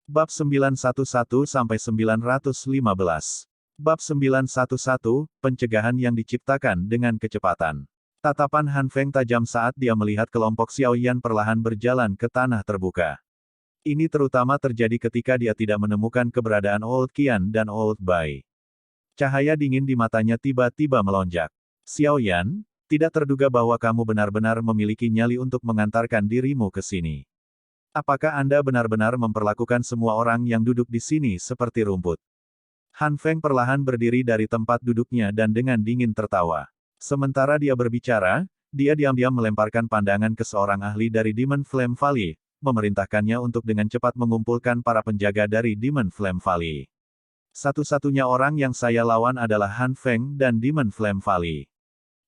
Bab 911-915. Bab 911, Pencegahan yang diciptakan dengan kecepatan. Tatapan Han Feng tajam saat dia melihat kelompok Xiao Yan perlahan berjalan ke tanah terbuka. Ini terutama terjadi ketika dia tidak menemukan keberadaan Old Qian dan Old Bai. Cahaya dingin di matanya tiba-tiba melonjak. Xiao Yan, tidak terduga bahwa kamu benar-benar memiliki nyali untuk mengantarkan dirimu ke sini. Apakah Anda benar-benar memperlakukan semua orang yang duduk di sini seperti rumput? Han Feng perlahan berdiri dari tempat duduknya dan dengan dingin tertawa. Sementara dia berbicara, dia diam-diam melemparkan pandangan ke seorang ahli dari Demon Flame Valley, memerintahkannya untuk dengan cepat mengumpulkan para penjaga dari Demon Flame Valley. Satu-satunya orang yang saya lawan adalah Han Feng dan Demon Flame Valley.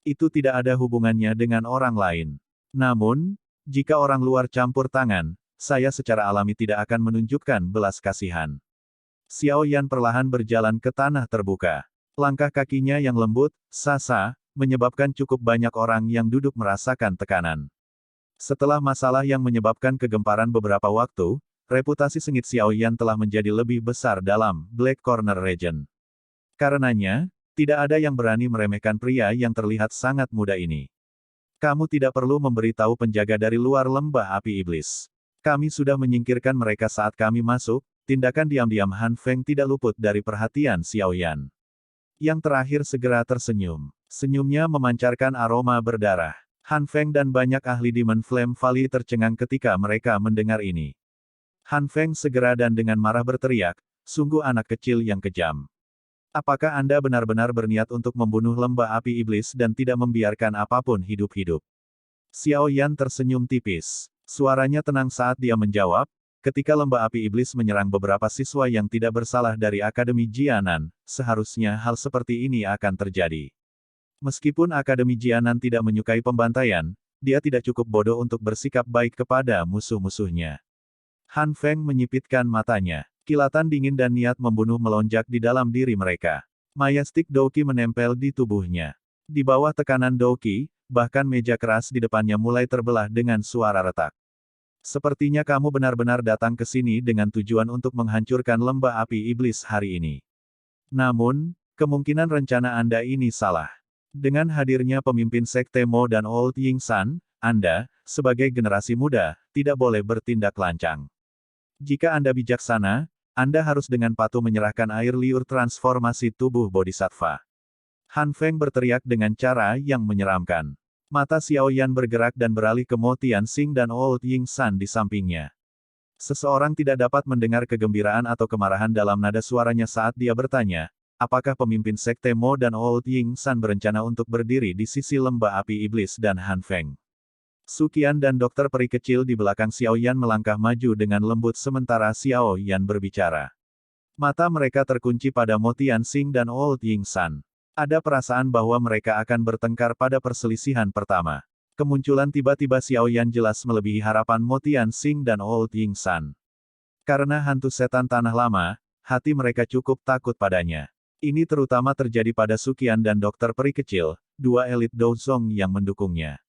Itu tidak ada hubungannya dengan orang lain. Namun, jika orang luar campur tangan, saya secara alami tidak akan menunjukkan belas kasihan. Xiao Yan perlahan berjalan ke tanah terbuka. Langkah kakinya yang lembut, sasa, menyebabkan cukup banyak orang yang duduk merasakan tekanan. Setelah masalah yang menyebabkan kegemparan beberapa waktu, reputasi sengit Xiao Yan telah menjadi lebih besar dalam Black Corner Region. Karenanya, tidak ada yang berani meremehkan pria yang terlihat sangat muda ini. Kamu tidak perlu memberitahu penjaga dari luar lembah api iblis. Kami sudah menyingkirkan mereka saat kami masuk. Tindakan diam-diam Han Feng tidak luput dari perhatian Xiao Yan. Yang terakhir segera tersenyum. Senyumnya memancarkan aroma berdarah. Han Feng dan banyak ahli Demon Flame Valley tercengang ketika mereka mendengar ini. Han Feng segera dan dengan marah berteriak, sungguh anak kecil yang kejam. Apakah Anda benar-benar berniat untuk membunuh lembah api iblis dan tidak membiarkan apapun hidup-hidup? Xiao Yan tersenyum tipis. Suaranya tenang saat dia menjawab, ketika lembah api iblis menyerang beberapa siswa yang tidak bersalah dari Akademi Jianan, seharusnya hal seperti ini akan terjadi. Meskipun Akademi Jianan tidak menyukai pembantaian, dia tidak cukup bodoh untuk bersikap baik kepada musuh-musuhnya. Han Feng menyipitkan matanya. Kilatan dingin dan niat membunuh melonjak di dalam diri mereka. Majestic Douqi menempel di tubuhnya. Di bawah tekanan Douqi, bahkan meja keras di depannya mulai terbelah dengan suara retak. Sepertinya kamu benar-benar datang ke sini dengan tujuan untuk menghancurkan lembah api iblis hari ini. Namun, kemungkinan rencana Anda ini salah. Dengan hadirnya pemimpin Sekte Mo dan Old Ying San, Anda, sebagai generasi muda, tidak boleh bertindak lancang. Jika Anda bijaksana, Anda harus dengan patuh menyerahkan air liur transformasi tubuh Bodhisattva. Han Feng berteriak dengan cara yang menyeramkan. Mata Xiao Yan bergerak dan beralih ke Mo Tianxing dan Old Ying San di sampingnya. Seseorang tidak dapat mendengar kegembiraan atau kemarahan dalam nada suaranya saat dia bertanya, apakah pemimpin Sekte Mo dan Old Ying San berencana untuk berdiri di sisi lembah api iblis dan Han Feng. Su Qian dan dokter peri kecil di belakang Xiao Yan melangkah maju dengan lembut sementara Xiao Yan berbicara. Mata mereka terkunci pada Mo Tianxing dan Old Ying San. Ada perasaan bahwa mereka akan bertengkar pada perselisihan pertama. Kemunculan tiba-tiba Xiao Yan jelas melebihi harapan Mo Tianxing dan Old Ying San. Karena hantu setan tanah lama, hati mereka cukup takut padanya. Ini terutama terjadi pada Su Qian dan dokter peri kecil, dua elit Douzong yang mendukungnya.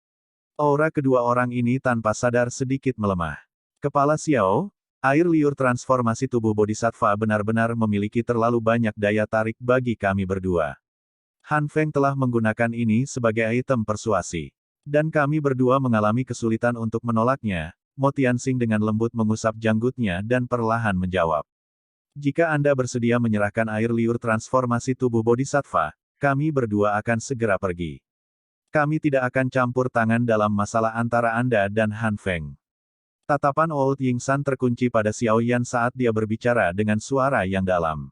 Aura kedua orang ini tanpa sadar sedikit melemah. Kepala Xiao, air liur transformasi tubuh Bodhisattva benar-benar memiliki terlalu banyak daya tarik bagi kami berdua. Han Feng telah menggunakan ini sebagai item persuasi. Dan kami berdua mengalami kesulitan untuk menolaknya. Mo Tianxing dengan lembut mengusap janggutnya dan perlahan menjawab. Jika Anda bersedia menyerahkan air liur transformasi tubuh Bodhisattva, kami berdua akan segera pergi. Kami tidak akan campur tangan dalam masalah antara Anda dan Han Feng. Tatapan Old Ying San terkunci pada Xiao Yan saat dia berbicara dengan suara yang dalam.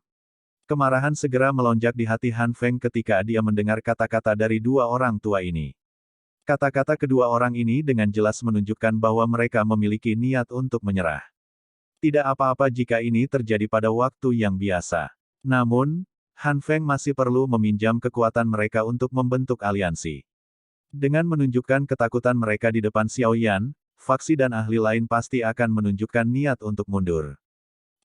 Kemarahan segera melonjak di hati Han Feng ketika dia mendengar kata-kata dari dua orang tua ini. Kata-kata kedua orang ini dengan jelas menunjukkan bahwa mereka memiliki niat untuk menyerah. Tidak apa-apa jika ini terjadi pada waktu yang biasa. Namun, Han Feng masih perlu meminjam kekuatan mereka untuk membentuk aliansi. Dengan menunjukkan ketakutan mereka di depan Xiao Yan, faksi dan ahli lain pasti akan menunjukkan niat untuk mundur.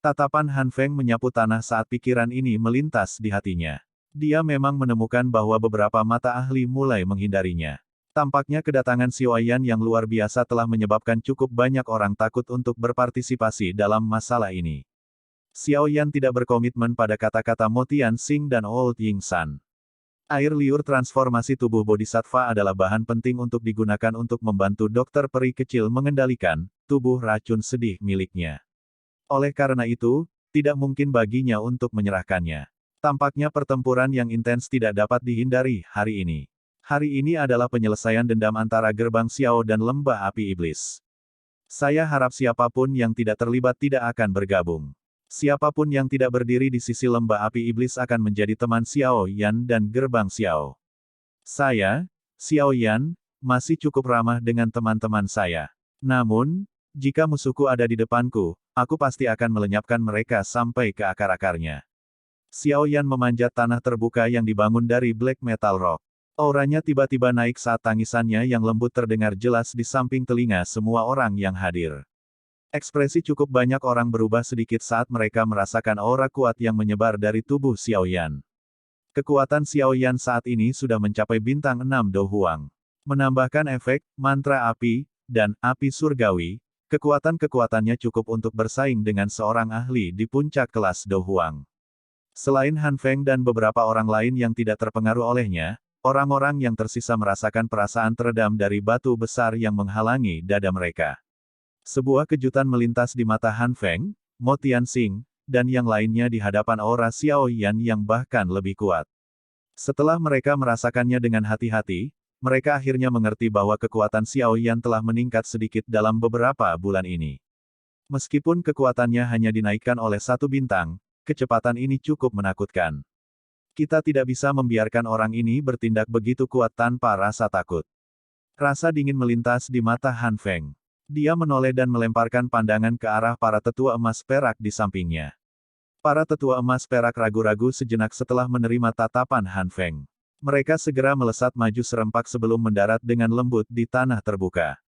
Tatapan Han Feng menyapu tanah saat pikiran ini melintas di hatinya. Dia memang menemukan bahwa beberapa mata ahli mulai menghindarinya. Tampaknya kedatangan Xiao Yan yang luar biasa telah menyebabkan cukup banyak orang takut untuk berpartisipasi dalam masalah ini. Xiao Yan tidak berkomitmen pada kata-kata Mo Tianxing dan Old Ying San. Air liur transformasi tubuh bodhisattva adalah bahan penting untuk digunakan untuk membantu dokter peri kecil mengendalikan tubuh racun sedih miliknya. Oleh karena itu, tidak mungkin baginya untuk menyerahkannya. Tampaknya pertempuran yang intens tidak dapat dihindari hari ini. Hari ini adalah penyelesaian dendam antara gerbang Xiao dan lembah api iblis. Saya harap siapapun yang tidak terlibat tidak akan bergabung. Siapapun yang tidak berdiri di sisi lembah api iblis akan menjadi teman Xiao Yan dan gerbang Xiao. Saya, Xiao Yan, masih cukup ramah dengan teman-teman saya. Namun, jika musuhku ada di depanku, aku pasti akan melenyapkan mereka sampai ke akar-akarnya. Xiao Yan memanjat tanah terbuka yang dibangun dari black metal rock. Auranya tiba-tiba naik saat tangisannya yang lembut terdengar jelas di samping telinga semua orang yang hadir. Ekspresi cukup banyak orang berubah sedikit saat mereka merasakan aura kuat yang menyebar dari tubuh Xiao Yan. Kekuatan Xiao Yan saat ini sudah mencapai bintang 6 Do Huang. Menambahkan efek, mantra api, dan api surgawi, kekuatan-kekuatannya cukup untuk bersaing dengan seorang ahli di puncak kelas Do Huang. Selain Han Feng dan beberapa orang lain yang tidak terpengaruh olehnya, orang-orang yang tersisa merasakan perasaan teredam dari batu besar yang menghalangi dada mereka. Sebuah kejutan melintas di mata Han Feng, Mo Tianxing, dan yang lainnya di hadapan aura Xiao Yan yang bahkan lebih kuat. Setelah mereka merasakannya dengan hati-hati, mereka akhirnya mengerti bahwa kekuatan Xiao Yan telah meningkat sedikit dalam beberapa bulan ini. Meskipun kekuatannya hanya dinaikkan oleh 1 bintang, kecepatan ini cukup menakutkan. Kita tidak bisa membiarkan orang ini bertindak begitu kuat tanpa rasa takut. Rasa dingin melintas di mata Han Feng. Dia menoleh dan melemparkan pandangan ke arah para tetua emas perak di sampingnya. Para tetua emas perak ragu-ragu sejenak setelah menerima tatapan Han Feng. Mereka segera melesat maju serempak sebelum mendarat dengan lembut di tanah terbuka.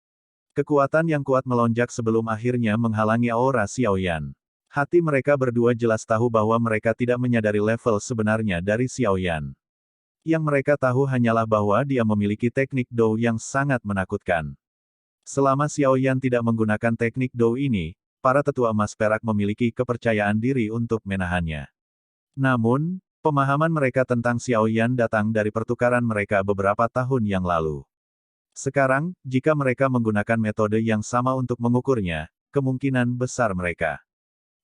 Kekuatan yang kuat melonjak sebelum akhirnya menghalangi aura Xiao Yan. Hati mereka berdua jelas tahu bahwa mereka tidak menyadari level sebenarnya dari Xiao Yan. Yang mereka tahu hanyalah bahwa dia memiliki teknik Dou yang sangat menakutkan. Selama Xiao Yan tidak menggunakan teknik Dou ini, para tetua emas perak memiliki kepercayaan diri untuk menahannya. Namun, pemahaman mereka tentang Xiao Yan datang dari pertukaran mereka beberapa tahun yang lalu. Sekarang, jika mereka menggunakan metode yang sama untuk mengukurnya, kemungkinan besar mereka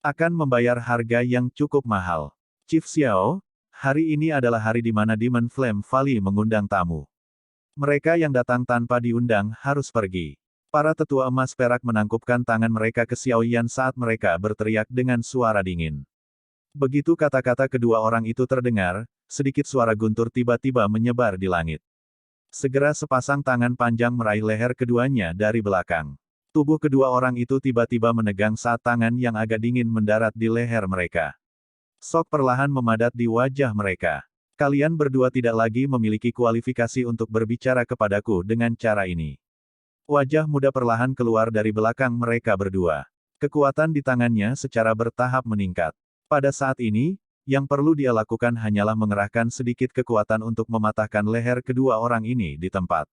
akan membayar harga yang cukup mahal. Chief Xiao, hari ini adalah hari di mana Demon Flame Valley mengundang tamu. Mereka yang datang tanpa diundang harus pergi. Para tetua emas perak menangkupkan tangan mereka ke Xiao Yan saat mereka berteriak dengan suara dingin. Begitu kata-kata kedua orang itu terdengar, sedikit suara guntur tiba-tiba menyebar di langit. Segera sepasang tangan panjang meraih leher keduanya dari belakang. Tubuh kedua orang itu tiba-tiba menegang saat tangan yang agak dingin mendarat di leher mereka. Sok perlahan memadat di wajah mereka. Kalian berdua tidak lagi memiliki kualifikasi untuk berbicara kepadaku dengan cara ini. Wajah muda perlahan keluar dari belakang mereka berdua. Kekuatan di tangannya secara bertahap meningkat. Pada saat ini, yang perlu dia lakukan hanyalah mengerahkan sedikit kekuatan untuk mematahkan leher kedua orang ini di tempat.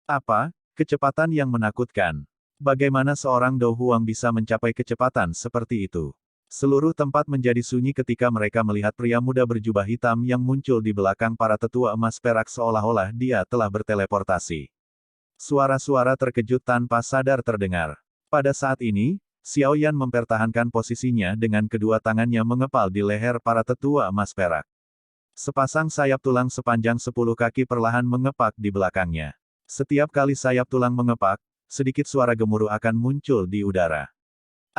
Apa? Kecepatan yang menakutkan. Bagaimana seorang Dou Huang bisa mencapai kecepatan seperti itu? Seluruh tempat menjadi sunyi ketika mereka melihat pria muda berjubah hitam yang muncul di belakang para tetua emas perak seolah-olah dia telah berteleportasi. Suara-suara terkejut tanpa sadar terdengar. Pada saat ini, Xiao Yan mempertahankan posisinya dengan kedua tangannya mengepal di leher para tetua emas perak. Sepasang sayap tulang sepanjang 10 kaki perlahan mengepak di belakangnya. Setiap kali sayap tulang mengepak, sedikit suara gemuruh akan muncul di udara.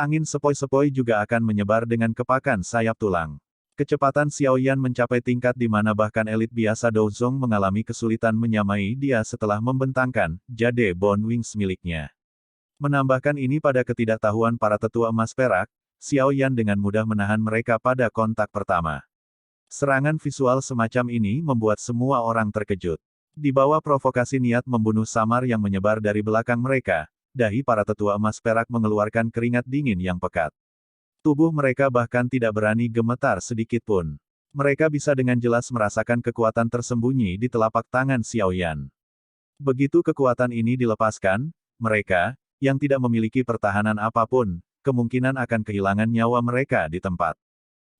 Angin sepoi-sepoi juga akan menyebar dengan kepakan sayap tulang. Kecepatan Xiao Yan mencapai tingkat di mana bahkan elit biasa Douzong mengalami kesulitan menyamai dia setelah membentangkan jade Bone Wings miliknya. Menambahkan ini pada ketidaktahuan para tetua emas perak, Xiao Yan dengan mudah menahan mereka pada kontak pertama. Serangan visual semacam ini membuat semua orang terkejut. Di bawah provokasi niat membunuh samar yang menyebar dari belakang mereka, dahi para tetua emas perak mengeluarkan keringat dingin yang pekat. Tubuh mereka bahkan tidak berani gemetar sedikit pun. Mereka bisa dengan jelas merasakan kekuatan tersembunyi di telapak tangan Xiao Yan. Begitu kekuatan ini dilepaskan, mereka, yang tidak memiliki pertahanan apapun, kemungkinan akan kehilangan nyawa mereka di tempat.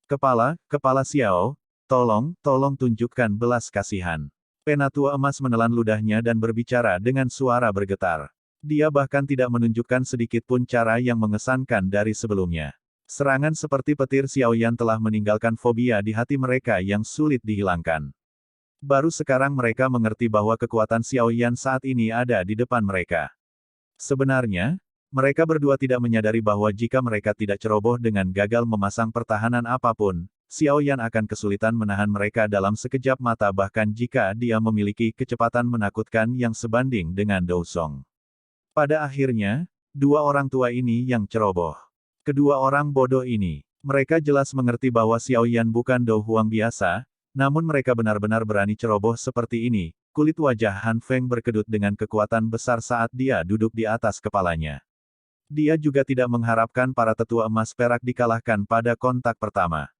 Kepala Xiao, tolong tunjukkan belas kasihan. Penatua emas menelan ludahnya dan berbicara dengan suara bergetar. Dia bahkan tidak menunjukkan sedikit pun cara yang mengesankan dari sebelumnya. Serangan seperti petir Xiaoyan telah meninggalkan fobia di hati mereka yang sulit dihilangkan. Baru sekarang mereka mengerti bahwa kekuatan Xiaoyan saat ini ada di depan mereka. Sebenarnya, mereka berdua tidak menyadari bahwa jika mereka tidak ceroboh dengan gagal memasang pertahanan apapun, Xiaoyan akan kesulitan menahan mereka dalam sekejap mata bahkan jika dia memiliki kecepatan menakutkan yang sebanding dengan Dou Song. Pada akhirnya, dua orang tua ini yang ceroboh. Kedua orang bodoh ini, mereka jelas mengerti bahwa Xiaoyan bukan Dou Huang biasa, namun mereka benar-benar berani ceroboh seperti ini. Kulit wajah Han Feng berkedut dengan kekuatan besar saat dia duduk di atas kepalanya. Dia juga tidak mengharapkan para tetua emas perak dikalahkan pada kontak pertama.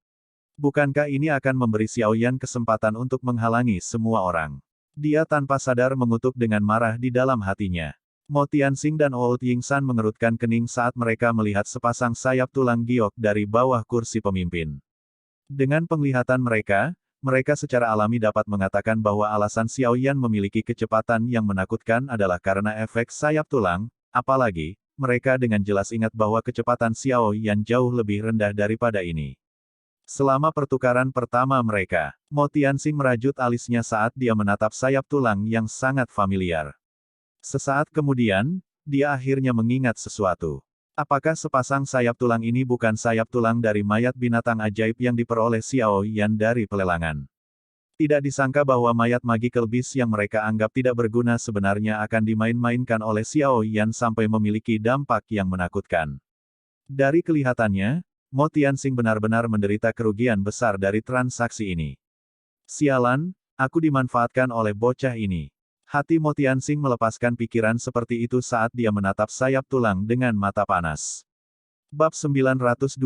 Bukankah ini akan memberi Xiaoyan kesempatan untuk menghalangi semua orang? Dia tanpa sadar mengutuk dengan marah di dalam hatinya. Mo Tianxing dan Old Yingsan mengerutkan kening saat mereka melihat sepasang sayap tulang giok dari bawah kursi pemimpin. Dengan penglihatan mereka secara alami dapat mengatakan bahwa alasan Xiaoyan memiliki kecepatan yang menakutkan adalah karena efek sayap tulang, apalagi, mereka dengan jelas ingat bahwa kecepatan Xiaoyan jauh lebih rendah daripada ini. Selama pertukaran pertama mereka, Mo Tianxing merajut alisnya saat dia menatap sayap tulang yang sangat familiar. Sesaat kemudian, dia akhirnya mengingat sesuatu. Apakah sepasang sayap tulang ini bukan sayap tulang dari mayat binatang ajaib yang diperoleh Xiaoyan dari pelelangan? Tidak disangka bahwa mayat magical beast yang mereka anggap tidak berguna sebenarnya akan dimain-mainkan oleh Xiaoyan sampai memiliki dampak yang menakutkan. Dari kelihatannya, Mo Tianxing benar-benar menderita kerugian besar dari transaksi ini. Sialan, aku dimanfaatkan oleh bocah ini. Hati Mo Tianxing melepaskan pikiran seperti itu saat dia menatap sayap tulang dengan mata panas. Bab 912,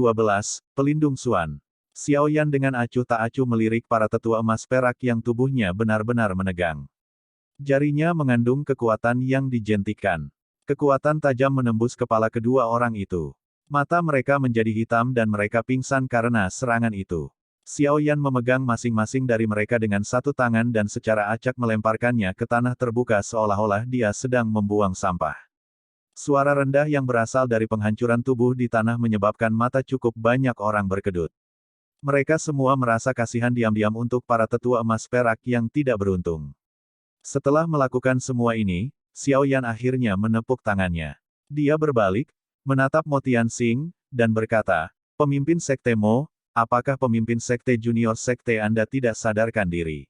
Pelindung Xuan. Xiaoyan dengan acuh tak acuh melirik para tetua emas perak yang tubuhnya benar-benar menegang. Jarinya mengandung kekuatan yang dijentikkan. Kekuatan tajam menembus kepala kedua orang itu. Mata mereka menjadi hitam dan mereka pingsan karena serangan itu. Xiaoyan memegang masing-masing dari mereka dengan satu tangan dan secara acak melemparkannya ke tanah terbuka seolah-olah dia sedang membuang sampah. Suara rendah yang berasal dari penghancuran tubuh di tanah menyebabkan mata cukup banyak orang berkedut. Mereka semua merasa kasihan diam-diam untuk para tetua emas perak yang tidak beruntung. Setelah melakukan semua ini, Xiaoyan akhirnya menepuk tangannya. Dia berbalik, menatap Mo Tianxing, dan berkata, "Pemimpin Sekte Mo, apakah pemimpin Sekte Junior Sekte Anda tidak sadarkan diri?"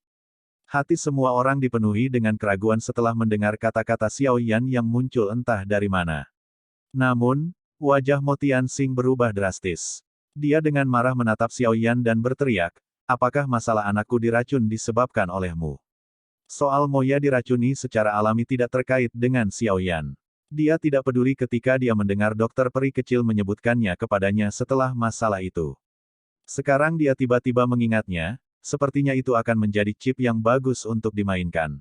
Hati semua orang dipenuhi dengan keraguan setelah mendengar kata-kata Xiaoyan yang muncul entah dari mana. Namun, wajah Mo Tianxing berubah drastis. Dia dengan marah menatap Xiaoyan dan berteriak, "Apakah masalah anakku diracun disebabkan olehmu?" Soal Moya diracuni secara alami tidak terkait dengan Xiaoyan. Dia tidak peduli ketika dia mendengar dokter peri kecil menyebutkannya kepadanya setelah masalah itu. Sekarang dia tiba-tiba mengingatnya, sepertinya itu akan menjadi chip yang bagus untuk dimainkan.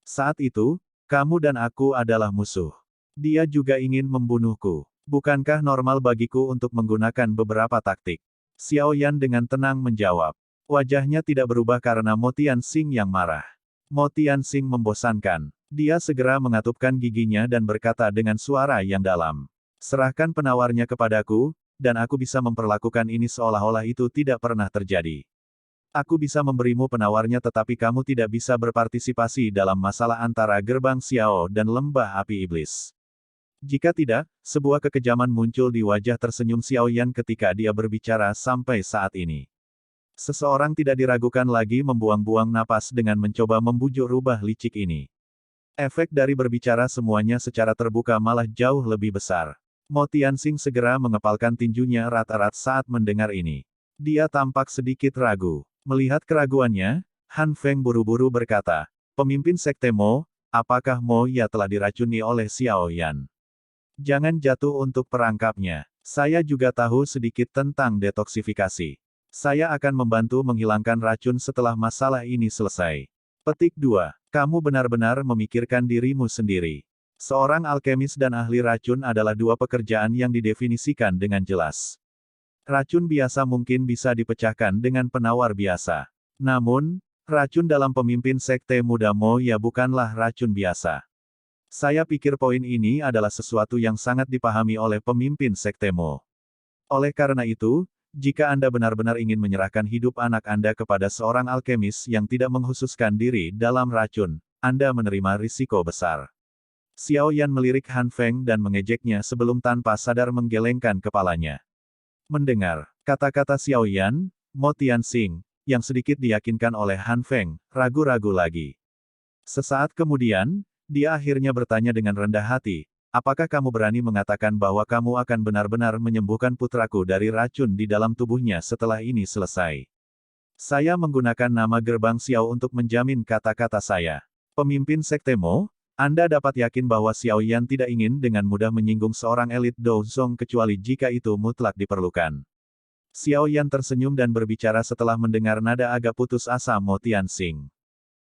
Saat itu, kamu dan aku adalah musuh. Dia juga ingin membunuhku. Bukankah normal bagiku untuk menggunakan beberapa taktik? Xiaoyan dengan tenang menjawab. Wajahnya tidak berubah karena Mo Tianxing yang marah. Mo Tianxing membosankan. Dia segera mengatupkan giginya dan berkata dengan suara yang dalam. Serahkan penawarnya kepadaku, dan aku bisa memperlakukan ini seolah-olah itu tidak pernah terjadi. Aku bisa memberimu penawarnya tetapi kamu tidak bisa berpartisipasi dalam masalah antara gerbang Xiao dan lembah api iblis. Jika tidak, sebuah kekejaman muncul di wajah tersenyum Xiaoyan ketika dia berbicara sampai saat ini. Seseorang tidak diragukan lagi membuang-buang napas dengan mencoba membujuk rubah licik ini. Efek dari berbicara semuanya secara terbuka malah jauh lebih besar. Mo Tianxing segera mengepalkan tinjunya erat-erat saat mendengar ini. Dia tampak sedikit ragu. Melihat keraguannya, Han Feng buru-buru berkata, "Pemimpin Sekte Mo, apakah Mo ya telah diracuni oleh Xiaoyan? Jangan jatuh untuk perangkapnya. Saya juga tahu sedikit tentang detoksifikasi. Saya akan membantu menghilangkan racun setelah masalah ini selesai." Petik 2. Kamu benar-benar memikirkan dirimu sendiri. Seorang alkemis dan ahli racun adalah dua pekerjaan yang didefinisikan dengan jelas. Racun biasa mungkin bisa dipecahkan dengan penawar biasa. Namun, racun dalam pemimpin Sekte Muda Moya bukanlah racun biasa. Saya pikir poin ini adalah sesuatu yang sangat dipahami oleh pemimpin Sekte Mo. Oleh karena itu, jika Anda benar-benar ingin menyerahkan hidup anak Anda kepada seorang alkemis yang tidak menghususkan diri dalam racun, Anda menerima risiko besar. Xiao Yan melirik Han Feng dan mengejeknya sebelum tanpa sadar menggelengkan kepalanya. Mendengar kata-kata Xiao Yan, Mo Tianxing, yang sedikit diyakinkan oleh Han Feng, ragu-ragu lagi. Sesaat kemudian, dia akhirnya bertanya dengan rendah hati, apakah kamu berani mengatakan bahwa kamu akan benar-benar menyembuhkan putraku dari racun di dalam tubuhnya setelah ini selesai? Saya menggunakan nama gerbang Xiao untuk menjamin kata-kata saya. Pemimpin Sekte Mo, Anda dapat yakin bahwa Xiao Yan tidak ingin dengan mudah menyinggung seorang elit Douzong kecuali jika itu mutlak diperlukan. Xiao Yan tersenyum dan berbicara setelah mendengar nada agak putus asa Mo Tianxing.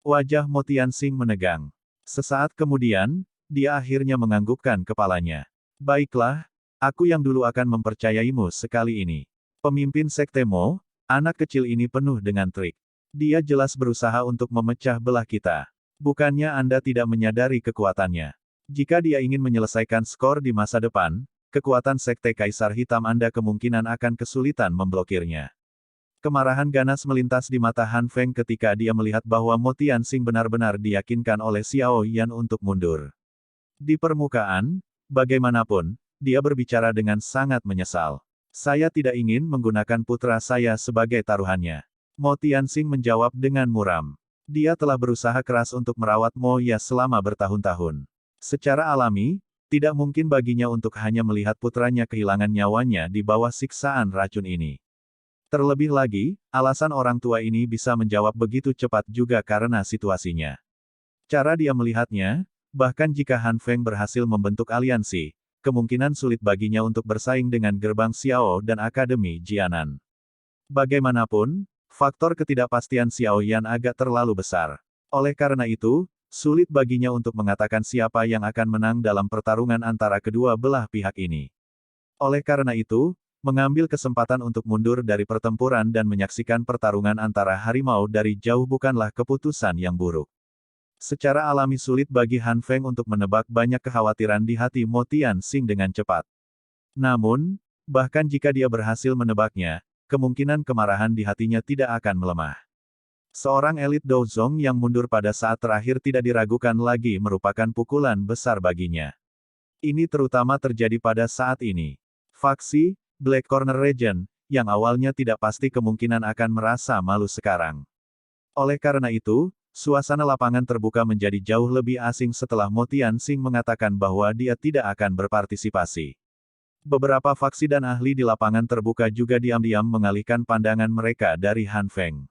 Wajah Mo Tianxing menegang. Sesaat kemudian, dia akhirnya menganggukkan kepalanya. Baiklah, aku yang dulu akan mempercayaimu sekali ini. Pemimpin Sekte Mo, anak kecil ini penuh dengan trik. Dia jelas berusaha untuk memecah belah kita. Bukannya Anda tidak menyadari kekuatannya. Jika dia ingin menyelesaikan skor di masa depan, kekuatan Sekte Kaisar Hitam Anda kemungkinan akan kesulitan memblokirnya. Kemarahan ganas melintas di mata Han Feng ketika dia melihat bahwa Mo Tianxing benar-benar diyakinkan oleh Xiao Yan untuk mundur. Di permukaan, bagaimanapun, dia berbicara dengan sangat menyesal. Saya tidak ingin menggunakan putra saya sebagai taruhannya. Mo Tianxing menjawab dengan muram. Dia telah berusaha keras untuk merawat Mo Ya selama bertahun-tahun. Secara alami, tidak mungkin baginya untuk hanya melihat putranya kehilangan nyawanya di bawah siksaan racun ini. Terlebih lagi, alasan orang tua ini bisa menjawab begitu cepat juga karena situasinya. Cara dia melihatnya, bahkan jika Han Feng berhasil membentuk aliansi, kemungkinan sulit baginya untuk bersaing dengan gerbang Xiao dan Akademi Jianan. Bagaimanapun, faktor ketidakpastian Xiao Yan agak terlalu besar. Oleh karena itu, sulit baginya untuk mengatakan siapa yang akan menang dalam pertarungan antara kedua belah pihak ini. Oleh karena itu, mengambil kesempatan untuk mundur dari pertempuran dan menyaksikan pertarungan antara harimau dari jauh bukanlah keputusan yang buruk. Secara alami sulit bagi Han Feng untuk menebak banyak kekhawatiran di hati Mo Tianxing dengan cepat. Namun, bahkan jika dia berhasil menebaknya, kemungkinan kemarahan di hatinya tidak akan melemah. Seorang elit Douzong yang mundur pada saat terakhir tidak diragukan lagi merupakan pukulan besar baginya. Ini terutama terjadi pada saat ini. Faksi Black Corner Region, yang awalnya tidak pasti kemungkinan akan merasa malu sekarang. Oleh karena itu, suasana lapangan terbuka menjadi jauh lebih asing setelah Mo Tianxing mengatakan bahwa dia tidak akan berpartisipasi. Beberapa faksi dan ahli di lapangan terbuka juga diam-diam mengalihkan pandangan mereka dari Han Feng.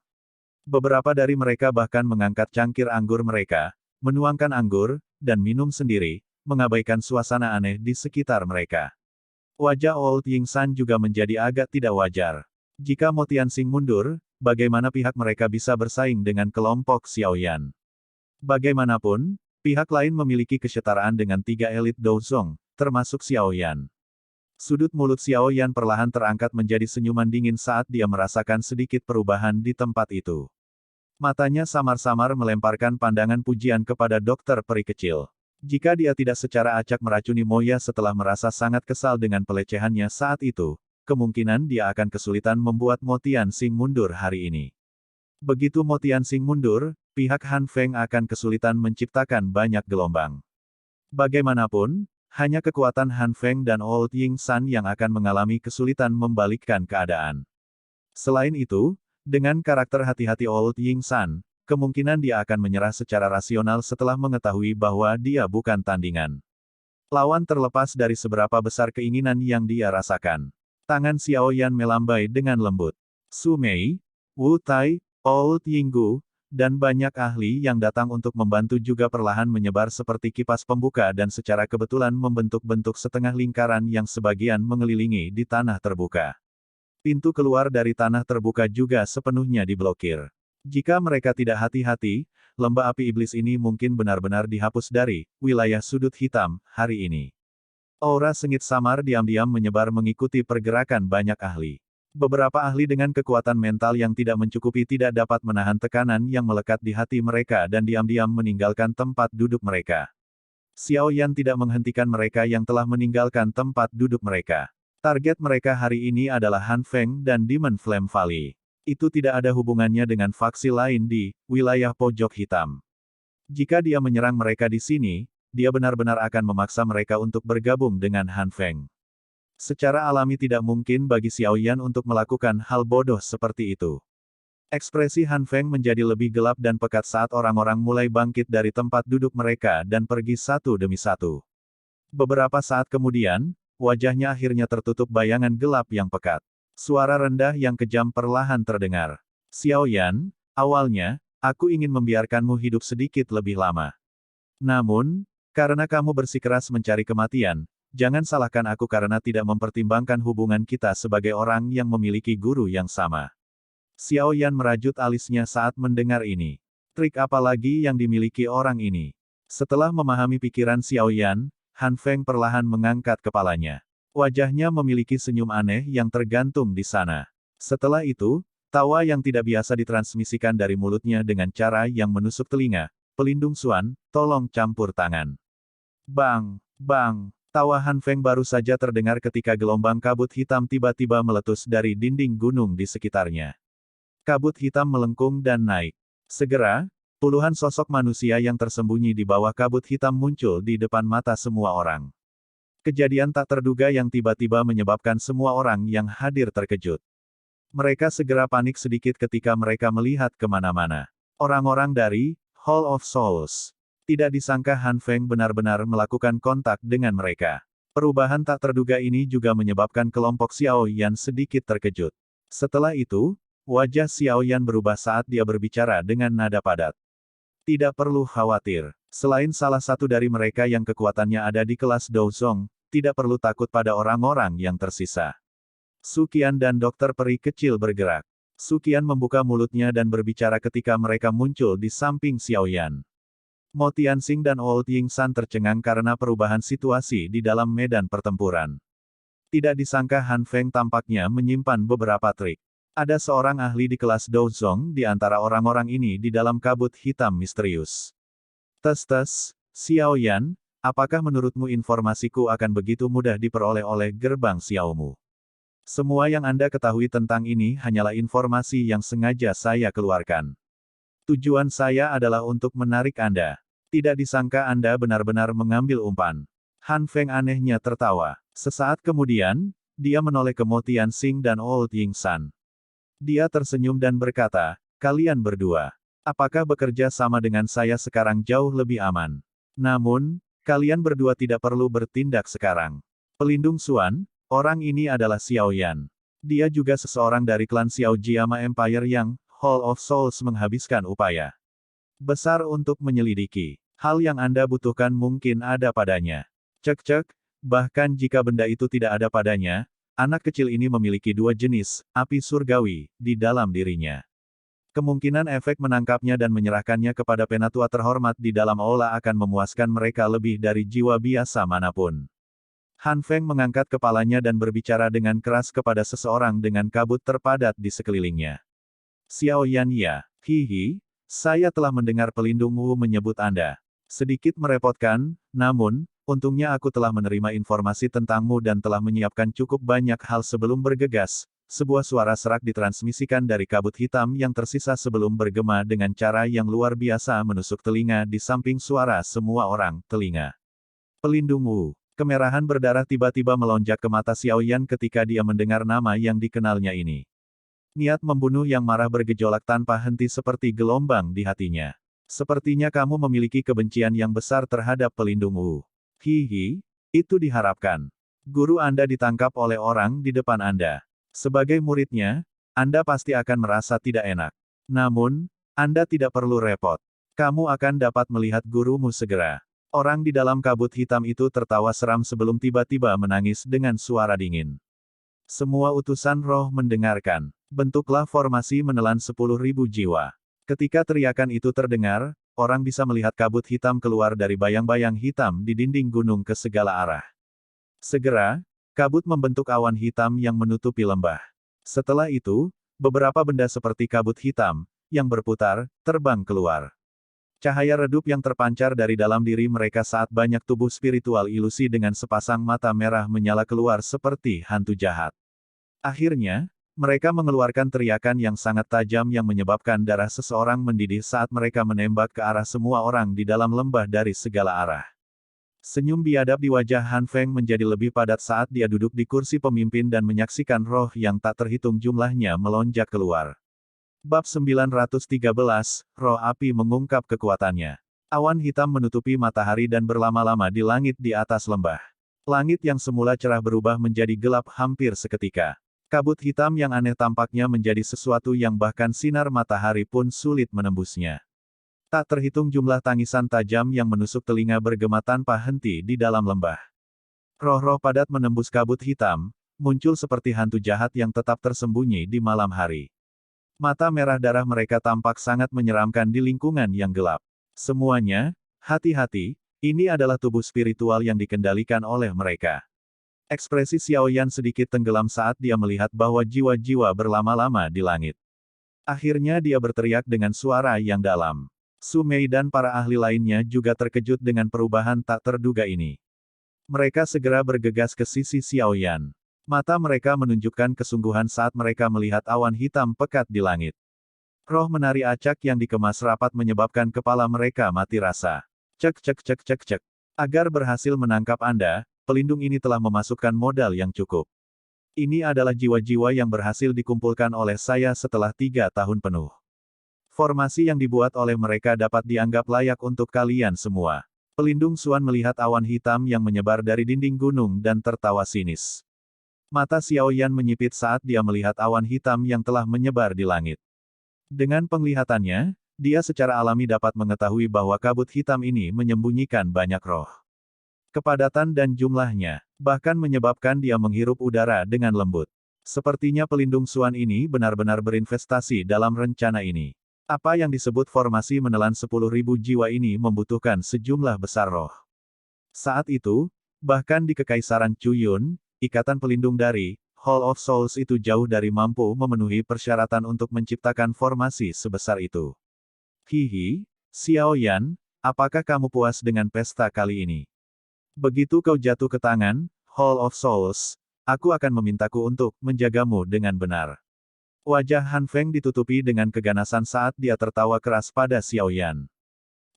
Beberapa dari mereka bahkan mengangkat cangkir anggur mereka, menuangkan anggur, dan minum sendiri, mengabaikan suasana aneh di sekitar mereka. Wajah Old Ying San juga menjadi agak tidak wajar. Jika Mo Tianxing mundur, bagaimana pihak mereka bisa bersaing dengan kelompok Xiao Yan? Bagaimanapun, pihak lain memiliki kesetaraan dengan tiga elit Douzong, termasuk Xiao Yan. Sudut mulut Xiao Yan perlahan terangkat menjadi senyuman dingin saat dia merasakan sedikit perubahan di tempat itu. Matanya samar-samar melemparkan pandangan pujian kepada dokter peri kecil. Jika dia tidak secara acak meracuni Moya setelah merasa sangat kesal dengan pelecehannya saat itu, kemungkinan dia akan kesulitan membuat Mo Tianxing mundur hari ini. Begitu Mo Tianxing mundur, pihak Han Feng akan kesulitan menciptakan banyak gelombang. Bagaimanapun, hanya kekuatan Han Feng dan Old Ying San yang akan mengalami kesulitan membalikkan keadaan. Selain itu, dengan karakter hati-hati Old Ying San, kemungkinan dia akan menyerah secara rasional setelah mengetahui bahwa dia bukan tandingan lawan terlepas dari seberapa besar keinginan yang dia rasakan. Tangan Xiao Yan melambai dengan lembut. Su Mei, Wu Tai, Old Yinggu, dan banyak ahli yang datang untuk membantu juga perlahan menyebar seperti kipas pembuka dan secara kebetulan membentuk bentuk setengah lingkaran yang sebagian mengelilingi di tanah terbuka. Pintu keluar dari tanah terbuka juga sepenuhnya diblokir. Jika mereka tidak hati-hati, lembah api iblis ini mungkin benar-benar dihapus dari wilayah sudut hitam hari ini. Aura sengit samar diam-diam menyebar mengikuti pergerakan banyak ahli. Beberapa ahli dengan kekuatan mental yang tidak mencukupi tidak dapat menahan tekanan yang melekat di hati mereka dan diam-diam meninggalkan tempat duduk mereka. Xiao Yan tidak menghentikan mereka yang telah meninggalkan tempat duduk mereka. Target mereka hari ini adalah Han Feng dan Demon Flame Valley. Itu tidak ada hubungannya dengan faksi lain di wilayah pojok hitam. Jika dia menyerang mereka di sini, dia benar-benar akan memaksa mereka untuk bergabung dengan Han Feng. Secara alami tidak mungkin bagi Xiao Yan untuk melakukan hal bodoh seperti itu. Ekspresi Han Feng menjadi lebih gelap dan pekat saat orang-orang mulai bangkit dari tempat duduk mereka dan pergi satu demi satu. Beberapa saat kemudian, wajahnya akhirnya tertutup bayangan gelap yang pekat. Suara rendah yang kejam perlahan terdengar. Xiao Yan, awalnya, aku ingin membiarkanmu hidup sedikit lebih lama. Namun, karena kamu bersikeras mencari kematian, jangan salahkan aku karena tidak mempertimbangkan hubungan kita sebagai orang yang memiliki guru yang sama. Xiao Yan merajut alisnya saat mendengar ini. Trik apa lagi yang dimiliki orang ini? Setelah memahami pikiran Xiao Yan, Han Feng perlahan mengangkat kepalanya. Wajahnya memiliki senyum aneh yang tergantung di sana. Setelah itu, tawa yang tidak biasa ditransmisikan dari mulutnya dengan cara yang menusuk telinga. Pelindung Xuan, tolong campur tangan. Bang, bang. Tawa Han Feng baru saja terdengar ketika gelombang kabut hitam tiba-tiba meletus dari dinding gunung di sekitarnya. Kabut hitam melengkung dan naik. Segera, puluhan sosok manusia yang tersembunyi di bawah kabut hitam muncul di depan mata semua orang. Kejadian tak terduga yang tiba-tiba menyebabkan semua orang yang hadir terkejut. Mereka segera panik sedikit ketika mereka melihat kemana-mana. Orang-orang dari Hall of Souls. Tidak disangka Han Feng benar-benar melakukan kontak dengan mereka. Perubahan tak terduga ini juga menyebabkan kelompok Xiao Yan sedikit terkejut. Setelah itu, wajah Xiao Yan berubah saat dia berbicara dengan nada padat. Tidak perlu khawatir. Selain salah satu dari mereka yang kekuatannya ada di kelas Douzong, tidak perlu takut pada orang-orang yang tersisa. Su Qian dan Dokter Peri kecil bergerak. Su Qian membuka mulutnya dan berbicara ketika mereka muncul di samping Xiao Yan. Mo Tianxing dan Old Ying San tercengang karena perubahan situasi di dalam medan pertempuran. Tidak disangka Han Feng tampaknya menyimpan beberapa trik. Ada seorang ahli di kelas Douzong di antara orang-orang ini di dalam kabut hitam misterius. Tes-tes, Xiao Yan, apakah menurutmu informasiku akan begitu mudah diperoleh oleh gerbang Xiaomu? Semua yang Anda ketahui tentang ini hanyalah informasi yang sengaja saya keluarkan. Tujuan saya adalah untuk menarik Anda. Tidak disangka Anda benar-benar mengambil umpan. Han Feng anehnya tertawa. Sesaat kemudian, dia menoleh ke Mo Tianxing dan Old Ying San. Dia tersenyum dan berkata, kalian berdua. Apakah bekerja sama dengan saya sekarang jauh lebih aman? Namun, kalian berdua tidak perlu bertindak sekarang. Pelindung Xuan, orang ini adalah Xiao Yan. Dia juga seseorang dari klan Xiao Jiama Empire yang Hall of Souls menghabiskan upaya besar untuk menyelidiki. Hal yang Anda butuhkan mungkin ada padanya. Cek-cek, bahkan jika benda itu tidak ada padanya, anak kecil ini memiliki dua jenis, api surgawi, di dalam dirinya. Kemungkinan efek menangkapnya dan menyerahkannya kepada penatua terhormat di dalam aula akan memuaskan mereka lebih dari jiwa biasa manapun. Han Feng mengangkat kepalanya dan berbicara dengan keras kepada seseorang dengan kabut terpadat di sekelilingnya. Xiao Yan ya, hihi, saya telah mendengar pelindung Wu menyebut Anda. Sedikit merepotkan, namun, untungnya aku telah menerima informasi tentangmu dan telah menyiapkan cukup banyak hal sebelum bergegas. Sebuah suara serak ditransmisikan dari kabut hitam yang tersisa sebelum bergema dengan cara yang luar biasa menusuk telinga di samping suara semua orang, telinga. Pelindung Wu. Kemerahan berdarah tiba-tiba melonjak ke mata Xiao Yan ketika dia mendengar nama yang dikenalnya ini. Niat membunuh yang marah bergejolak tanpa henti seperti gelombang di hatinya. Sepertinya kamu memiliki kebencian yang besar terhadap pelindung Wu. Hihi, itu diharapkan. Guru Anda ditangkap oleh orang di depan Anda. Sebagai muridnya, Anda pasti akan merasa tidak enak. Namun, Anda tidak perlu repot. Kamu akan dapat melihat gurumu segera. Orang di dalam kabut hitam itu tertawa seram sebelum tiba-tiba menangis dengan suara dingin. Semua utusan roh mendengarkan. Bentuklah formasi menelan 10.000 jiwa. Ketika teriakan itu terdengar, orang bisa melihat kabut hitam keluar dari bayang-bayang hitam di dinding gunung ke segala arah. Segera, kabut membentuk awan hitam yang menutupi lembah. Setelah itu, beberapa benda seperti kabut hitam, yang berputar, terbang keluar. Cahaya redup yang terpancar dari dalam diri mereka saat banyak tubuh spiritual ilusi dengan sepasang mata merah menyala keluar seperti hantu jahat. Akhirnya, mereka mengeluarkan teriakan yang sangat tajam yang menyebabkan darah seseorang mendidih saat mereka menembak ke arah semua orang di dalam lembah dari segala arah. Senyum biadab di wajah Han Feng menjadi lebih padat saat dia duduk di kursi pemimpin dan menyaksikan roh yang tak terhitung jumlahnya melonjak keluar. Bab 913, Roh Api mengungkap kekuatannya. Awan hitam menutupi matahari dan berlama-lama di langit di atas lembah. Langit yang semula cerah berubah menjadi gelap hampir seketika. Kabut hitam yang aneh tampaknya menjadi sesuatu yang bahkan sinar matahari pun sulit menembusnya. Tak terhitung jumlah tangisan tajam yang menusuk telinga bergema tanpa henti di dalam lembah. Roh-roh padat menembus kabut hitam, muncul seperti hantu jahat yang tetap tersembunyi di malam hari. Mata merah darah mereka tampak sangat menyeramkan di lingkungan yang gelap. Semuanya, hati-hati, ini adalah tubuh spiritual yang dikendalikan oleh mereka. Ekspresi Xiaoyan sedikit tenggelam saat dia melihat bahwa jiwa-jiwa berlama-lama di langit. Akhirnya dia berteriak dengan suara yang dalam. Su Mei dan para ahli lainnya juga terkejut dengan perubahan tak terduga ini. Mereka segera bergegas ke sisi Xiaoyan. Mata mereka menunjukkan kesungguhan saat mereka melihat awan hitam pekat di langit. Roh menari acak yang dikemas rapat menyebabkan kepala mereka mati rasa. Cek cek cek cek cek. Agar berhasil menangkap Anda, pelindung ini telah memasukkan modal yang cukup. Ini adalah jiwa-jiwa yang berhasil dikumpulkan oleh saya setelah 3 tahun penuh. Formasi yang dibuat oleh mereka dapat dianggap layak untuk kalian semua. Pelindung Suan melihat awan hitam yang menyebar dari dinding gunung dan tertawa sinis. Mata Xiaoyan menyipit saat dia melihat awan hitam yang telah menyebar di langit. Dengan penglihatannya, dia secara alami dapat mengetahui bahwa kabut hitam ini menyembunyikan banyak roh. Kepadatan dan jumlahnya, bahkan menyebabkan dia menghirup udara dengan lembut. Sepertinya pelindung Suan ini benar-benar berinvestasi dalam rencana ini. Apa yang disebut formasi menelan 10.000 jiwa ini membutuhkan sejumlah besar roh. Saat itu, bahkan di Kekaisaran Chuyun, ikatan pelindung dari Hall of Souls itu jauh dari mampu memenuhi persyaratan untuk menciptakan formasi sebesar itu. Hihi, Xiaoyan, apakah kamu puas dengan pesta kali ini? Begitu kau jatuh ke tangan, Hall of Souls, aku akan memintaku untuk menjagamu dengan benar. Wajah Han Feng ditutupi dengan keganasan saat dia tertawa keras pada Xiaoyan.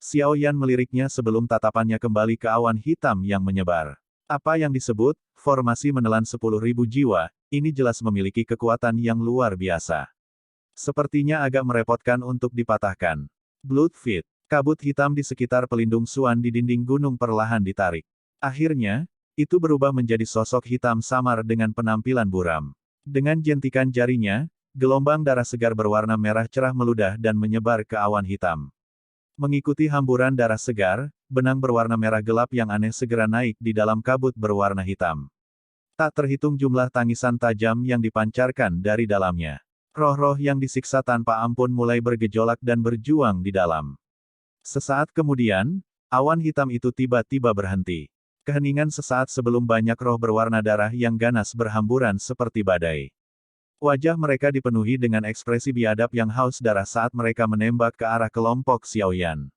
Xiaoyan meliriknya sebelum tatapannya kembali ke awan hitam yang menyebar. Apa yang disebut formasi menelan 10.000 jiwa, ini jelas memiliki kekuatan yang luar biasa. Sepertinya agak merepotkan untuk dipatahkan. Blood Feet, kabut hitam di sekitar pelindung Suan di dinding gunung perlahan ditarik. Akhirnya, itu berubah menjadi sosok hitam samar dengan penampilan buram. Dengan jentikan jarinya, gelombang darah segar berwarna merah cerah meludah dan menyebar ke awan hitam. Mengikuti hamburan darah segar, benang berwarna merah gelap yang aneh segera naik di dalam kabut berwarna hitam. Tak terhitung jumlah tangisan tajam yang dipancarkan dari dalamnya. Roh-roh yang disiksa tanpa ampun mulai bergejolak dan berjuang di dalam. Sesaat kemudian, awan hitam itu tiba-tiba berhenti. Keheningan sesaat sebelum banyak roh berwarna darah yang ganas berhamburan seperti badai. Wajah mereka dipenuhi dengan ekspresi biadab yang haus darah saat mereka menembak ke arah kelompok Xiaoyan.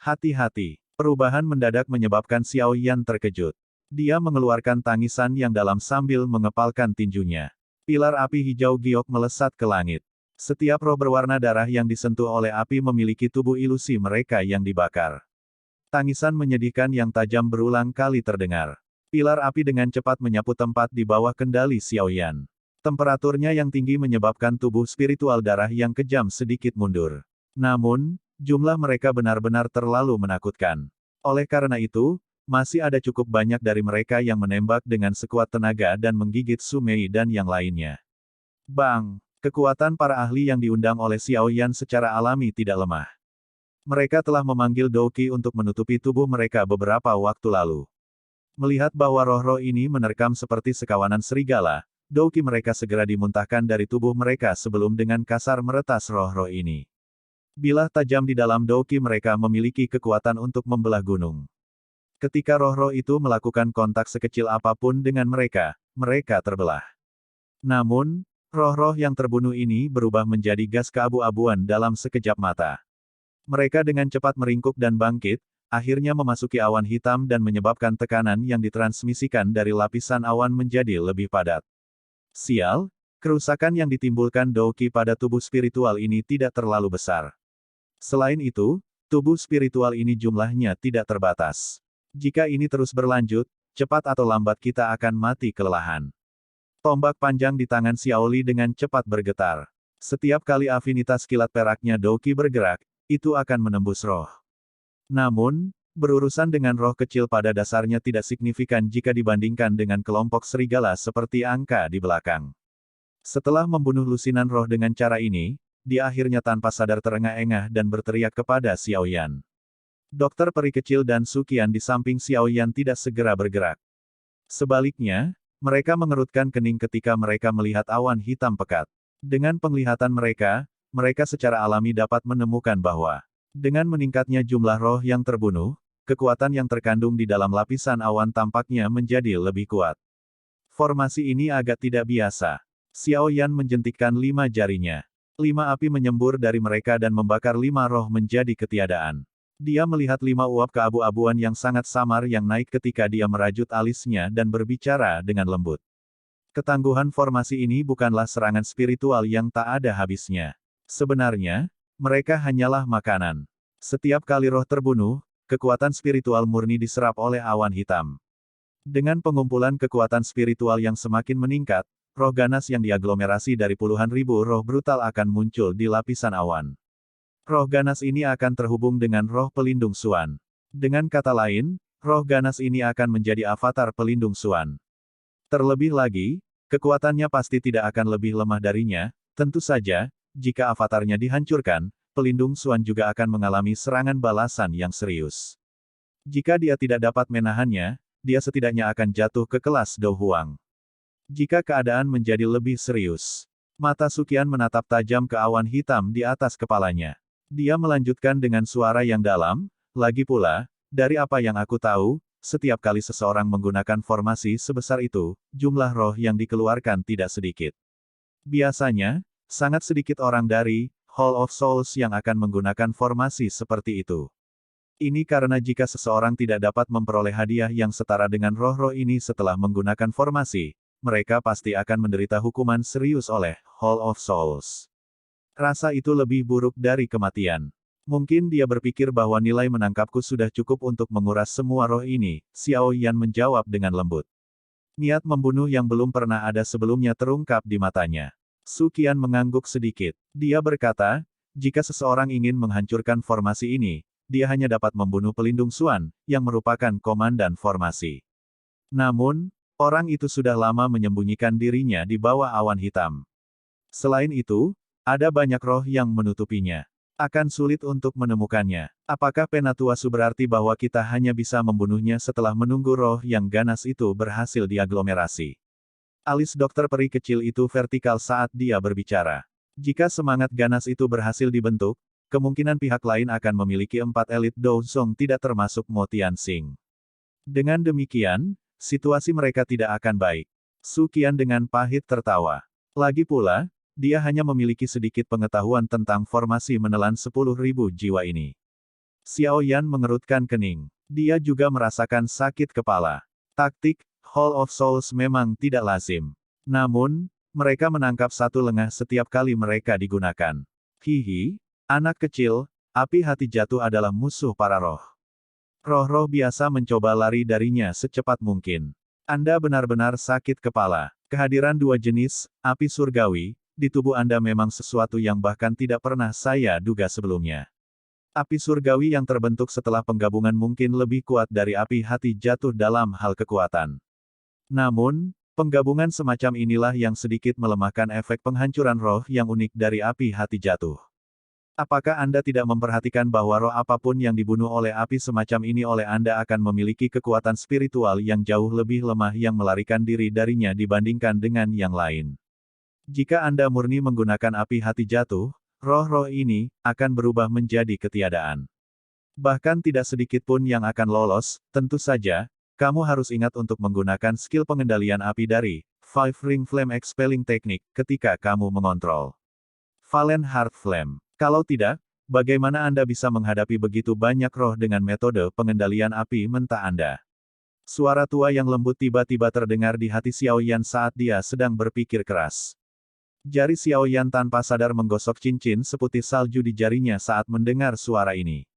Hati-hati, perubahan mendadak menyebabkan Xiaoyan terkejut. Dia mengeluarkan tangisan yang dalam sambil mengepalkan tinjunya. Pilar api hijau giok melesat ke langit. Setiap roh berwarna darah yang disentuh oleh api memiliki tubuh ilusi mereka yang dibakar. Tangisan menyedihkan yang tajam berulang kali terdengar. Pilar api dengan cepat menyapu tempat di bawah kendali Xiaoyan. Temperaturnya yang tinggi menyebabkan tubuh spiritual darah yang kejam sedikit mundur. Namun, jumlah mereka benar-benar terlalu menakutkan. Oleh karena itu, masih ada cukup banyak dari mereka yang menembak dengan sekuat tenaga dan menggigit Su Mei dan yang lainnya. Bang! Kekuatan para ahli yang diundang oleh Xiaoyan secara alami tidak lemah. Mereka telah memanggil Douqi untuk menutupi tubuh mereka beberapa waktu lalu. Melihat bahwa roh-roh ini menerkam seperti sekawanan serigala, Douqi mereka segera dimuntahkan dari tubuh mereka sebelum dengan kasar meretas roh-roh ini. Bilah tajam di dalam Douqi mereka memiliki kekuatan untuk membelah gunung. Ketika roh-roh itu melakukan kontak sekecil apapun dengan mereka, mereka terbelah. Namun, Roh-roh yang terbunuh ini berubah menjadi gas keabu-abuan dalam sekejap mata. Mereka dengan cepat meringkuk dan bangkit, akhirnya memasuki awan hitam dan menyebabkan tekanan yang ditransmisikan dari lapisan awan menjadi lebih padat. Sial, kerusakan yang ditimbulkan Douki pada tubuh spiritual ini tidak terlalu besar. Selain itu, tubuh spiritual ini jumlahnya tidak terbatas. Jika ini terus berlanjut, cepat atau lambat kita akan mati kelelahan. Tombak panjang di tangan Xiaoli dengan cepat bergetar. Setiap kali afinitas kilat peraknya Douki bergerak, itu akan menembus roh. Namun, berurusan dengan roh kecil pada dasarnya tidak signifikan jika dibandingkan dengan kelompok serigala seperti angka di belakang. Setelah membunuh lusinan roh dengan cara ini, dia akhirnya tanpa sadar terengah-engah dan berteriak kepada Xiaoyan. Dokter peri kecil dan Suqian di samping Xiaoyan tidak segera bergerak. Sebaliknya, mereka mengerutkan kening ketika mereka melihat awan hitam pekat. Dengan penglihatan mereka, mereka secara alami dapat menemukan bahwa, dengan meningkatnya jumlah roh yang terbunuh, kekuatan yang terkandung di dalam lapisan awan tampaknya menjadi lebih kuat. Formasi ini agak tidak biasa. Xiaoyan menjentikkan 5 jarinya. 5 api menyembur dari mereka dan membakar 5 roh menjadi ketiadaan. Dia melihat 5 uap keabu-abuan yang sangat samar yang naik ketika dia merajut alisnya dan berbicara dengan lembut. Ketangguhan formasi ini bukanlah serangan spiritual yang tak ada habisnya. Sebenarnya, mereka hanyalah makanan. Setiap kali roh terbunuh, kekuatan spiritual murni diserap oleh awan hitam. Dengan pengumpulan kekuatan spiritual yang semakin meningkat, roh ganas yang diaglomerasi dari puluhan ribu roh brutal akan muncul di lapisan awan. Roh ganas ini akan terhubung dengan roh pelindung Xuan. Dengan kata lain, roh ganas ini akan menjadi avatar pelindung Xuan. Terlebih lagi, kekuatannya pasti tidak akan lebih lemah darinya, tentu saja, jika avatarnya dihancurkan, pelindung Xuan juga akan mengalami serangan balasan yang serius. Jika dia tidak dapat menahannya, dia setidaknya akan jatuh ke kelas Dou Huang. Jika keadaan menjadi lebih serius, mata Suqian menatap tajam ke awan hitam di atas kepalanya. Dia melanjutkan dengan suara yang dalam, lagi pula, dari apa yang aku tahu, setiap kali seseorang menggunakan formasi sebesar itu, jumlah roh yang dikeluarkan tidak sedikit. Biasanya, sangat sedikit orang dari Hall of Souls yang akan menggunakan formasi seperti itu. Ini karena jika seseorang tidak dapat memperoleh hadiah yang setara dengan roh-roh ini setelah menggunakan formasi, mereka pasti akan menderita hukuman serius oleh Hall of Souls. Rasa itu lebih buruk dari kematian. Mungkin dia berpikir bahwa nilai menangkapku sudah cukup untuk menguras semua roh ini, Xiao Yan menjawab dengan lembut. Niat membunuh yang belum pernah ada sebelumnya terungkap di matanya. Suqian mengangguk sedikit. Dia berkata, jika seseorang ingin menghancurkan formasi ini, dia hanya dapat membunuh pelindung Xuan, yang merupakan komandan formasi. Namun, orang itu sudah lama menyembunyikan dirinya di bawah awan hitam. Selain itu, ada banyak roh yang menutupinya. Akan sulit untuk menemukannya. Apakah Penatuasu berarti bahwa kita hanya bisa membunuhnya setelah menunggu roh yang ganas itu berhasil diaglomerasi? Alis dokter peri kecil itu vertikal saat dia berbicara. Jika semangat ganas itu berhasil dibentuk, kemungkinan pihak lain akan memiliki 4 elit Douzong tidak termasuk Mo Tianxing. Dengan demikian, situasi mereka tidak akan baik. Suqian dengan pahit tertawa. Lagi pula, dia hanya memiliki sedikit pengetahuan tentang formasi menelan 10.000 jiwa ini. Xiao Yan mengerutkan kening. Dia juga merasakan sakit kepala. Taktik Hall of Souls memang tidak lazim. Namun, mereka menangkap satu lengah setiap kali mereka digunakan. Hihi, anak kecil, api hati jatuh adalah musuh para roh. Roh-roh biasa mencoba lari darinya secepat mungkin. Anda benar-benar sakit kepala. Kehadiran 2 jenis, api surgawi, di tubuh Anda memang sesuatu yang bahkan tidak pernah saya duga sebelumnya. Api surgawi yang terbentuk setelah penggabungan mungkin lebih kuat dari api hati jatuh dalam hal kekuatan. Namun, penggabungan semacam inilah yang sedikit melemahkan efek penghancuran roh yang unik dari api hati jatuh. Apakah Anda tidak memperhatikan bahwa roh apapun yang dibunuh oleh api semacam ini oleh Anda akan memiliki kekuatan spiritual yang jauh lebih lemah yang melarikan diri darinya dibandingkan dengan yang lain? Jika Anda murni menggunakan api hati jatuh, roh-roh ini akan berubah menjadi ketiadaan. Bahkan tidak sedikit pun yang akan lolos, tentu saja, kamu harus ingat untuk menggunakan skill pengendalian api dari Five Ring Flame Expelling Technique ketika kamu mengontrol Valen Heart Flame. Kalau tidak, bagaimana Anda bisa menghadapi begitu banyak roh dengan metode pengendalian api mentah Anda? Suara tua yang lembut tiba-tiba terdengar di hati Xiao Yan saat dia sedang berpikir keras. Jari Xiao Yan tanpa sadar menggosok cincin seputih salju di jarinya saat mendengar suara ini.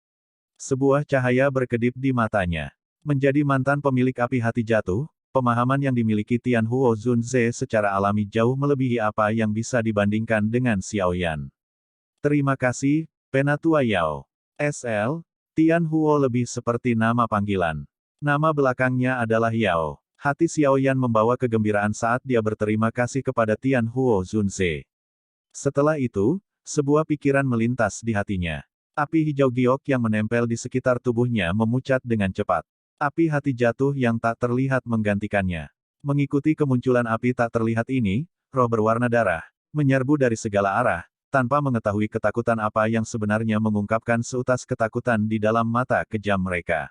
Sebuah cahaya berkedip di matanya. Menjadi mantan pemilik api hati jatuh, pemahaman yang dimiliki Tian Huo Zunze secara alami jauh melebihi apa yang bisa dibandingkan dengan Xiao Yan. Terima kasih, Penatua Yao. SL, Tian Huo lebih seperti nama panggilan. Nama belakangnya adalah Yao. Hati Xiao Yan membawa kegembiraan saat dia berterima kasih kepada Tian Huo Zunze. Setelah itu, sebuah pikiran melintas di hatinya. Api hijau giok yang menempel di sekitar tubuhnya memucat dengan cepat. Api hati jatuh yang tak terlihat menggantikannya. Mengikuti kemunculan api tak terlihat ini, roh berwarna darah, menyerbu dari segala arah, tanpa mengetahui ketakutan apa yang sebenarnya mengungkapkan seutas ketakutan di dalam mata kejam mereka.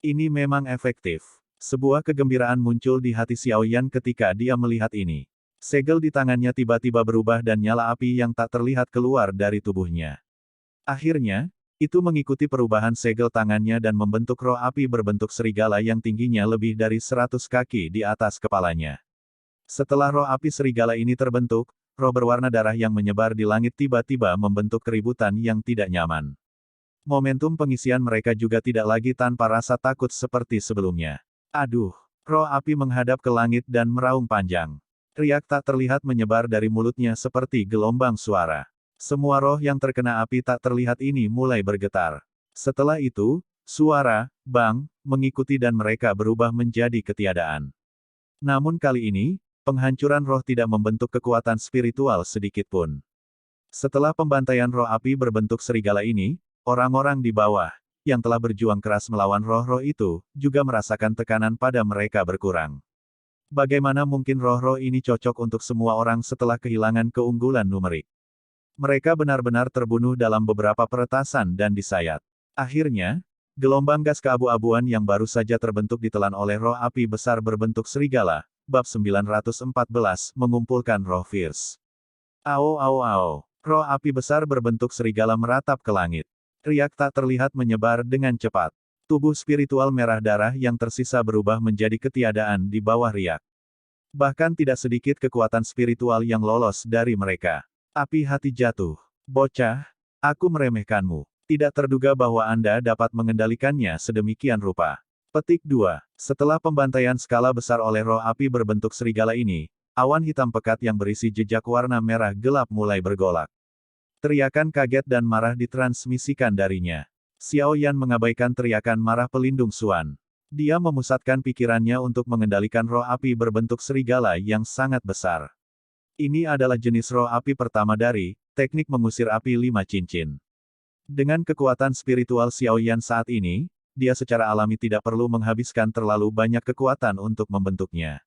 Ini memang efektif. Sebuah kegembiraan muncul di hati Xiao Yan ketika dia melihat ini. Segel di tangannya tiba-tiba berubah dan nyala api yang tak terlihat keluar dari tubuhnya. Akhirnya, itu mengikuti perubahan segel tangannya dan membentuk roh api berbentuk serigala yang tingginya lebih dari 100 kaki di atas kepalanya. Setelah roh api serigala ini terbentuk, roh berwarna darah yang menyebar di langit tiba-tiba membentuk keributan yang tidak nyaman. Momentum pengisian mereka juga tidak lagi tanpa rasa takut seperti sebelumnya. Aduh! Roh api menghadap ke langit dan meraung panjang. Riak tak terlihat menyebar dari mulutnya seperti gelombang suara. Semua roh yang terkena api tak terlihat ini mulai bergetar. Setelah itu, suara, bang, mengikuti dan mereka berubah menjadi ketiadaan. Namun kali ini, penghancuran roh tidak membentuk kekuatan spiritual sedikitpun. Setelah pembantaian roh api berbentuk serigala ini, orang-orang di bawah, yang telah berjuang keras melawan roh-roh itu, juga merasakan tekanan pada mereka berkurang. Bagaimana mungkin roh-roh ini cocok untuk semua orang setelah kehilangan keunggulan numerik? Mereka benar-benar terbunuh dalam beberapa peretasan dan disayat. Akhirnya, gelombang gas keabu-abuan yang baru saja terbentuk ditelan oleh roh api besar berbentuk serigala, bab 914, mengumpulkan roh fierce. Ao ao ao. Roh api besar berbentuk serigala meratap ke langit. Riak tak terlihat menyebar dengan cepat. Tubuh spiritual merah darah yang tersisa berubah menjadi ketiadaan di bawah riak. Bahkan tidak sedikit kekuatan spiritual yang lolos dari mereka. Api hati jatuh. Bocah, aku meremehkanmu. Tidak terduga bahwa Anda dapat mengendalikannya sedemikian rupa. Petik 2. Setelah pembantaian skala besar oleh roh api berbentuk serigala ini, awan hitam pekat yang berisi jejak warna merah gelap mulai bergolak. Teriakan kaget dan marah ditransmisikan darinya. Xiao Yan mengabaikan teriakan marah pelindung Xuan. Dia memusatkan pikirannya untuk mengendalikan roh api berbentuk serigala yang sangat besar. Ini adalah jenis roh api pertama dari teknik mengusir api 5 cincin. Dengan kekuatan spiritual Xiao Yan saat ini, dia secara alami tidak perlu menghabiskan terlalu banyak kekuatan untuk membentuknya.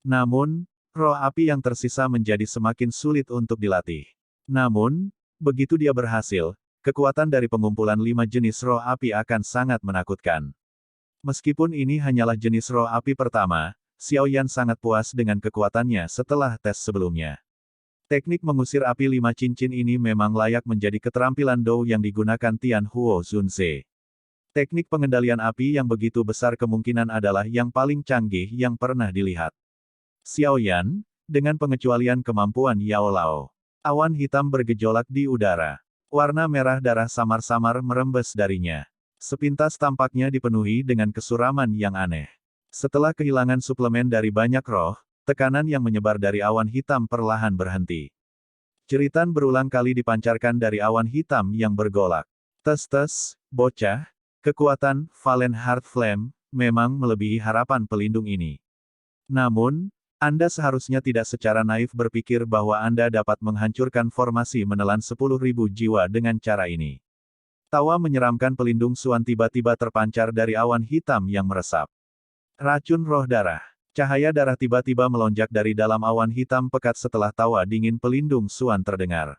Namun, roh api yang tersisa menjadi semakin sulit untuk dilatih. Namun, begitu dia berhasil, kekuatan dari pengumpulan 5 jenis roh api akan sangat menakutkan. Meskipun ini hanyalah jenis roh api pertama, Xiao Yan sangat puas dengan kekuatannya setelah tes sebelumnya. Teknik mengusir api 5 cincin ini memang layak menjadi keterampilan Dou yang digunakan Tian Huo Zunze. Teknik pengendalian api yang begitu besar kemungkinan adalah yang paling canggih yang pernah dilihat. Xiao Yan, dengan pengecualian kemampuan Yao Lao. Awan hitam bergejolak di udara. Warna merah darah samar-samar merembes darinya. Sepintas tampaknya dipenuhi dengan kesuraman yang aneh. Setelah kehilangan suplemen dari banyak roh, tekanan yang menyebar dari awan hitam perlahan berhenti. Jeritan berulang kali dipancarkan dari awan hitam yang bergolak. Tes-tes, bocah, kekuatan Valen Heart Flame memang melebihi harapan pelindung ini. Namun, Anda seharusnya tidak secara naif berpikir bahwa Anda dapat menghancurkan formasi menelan 10.000 jiwa dengan cara ini. Tawa menyeramkan pelindung Xuan tiba-tiba terpancar dari awan hitam yang meresap. Racun roh darah. Cahaya darah tiba-tiba melonjak dari dalam awan hitam pekat setelah tawa dingin pelindung Xuan terdengar.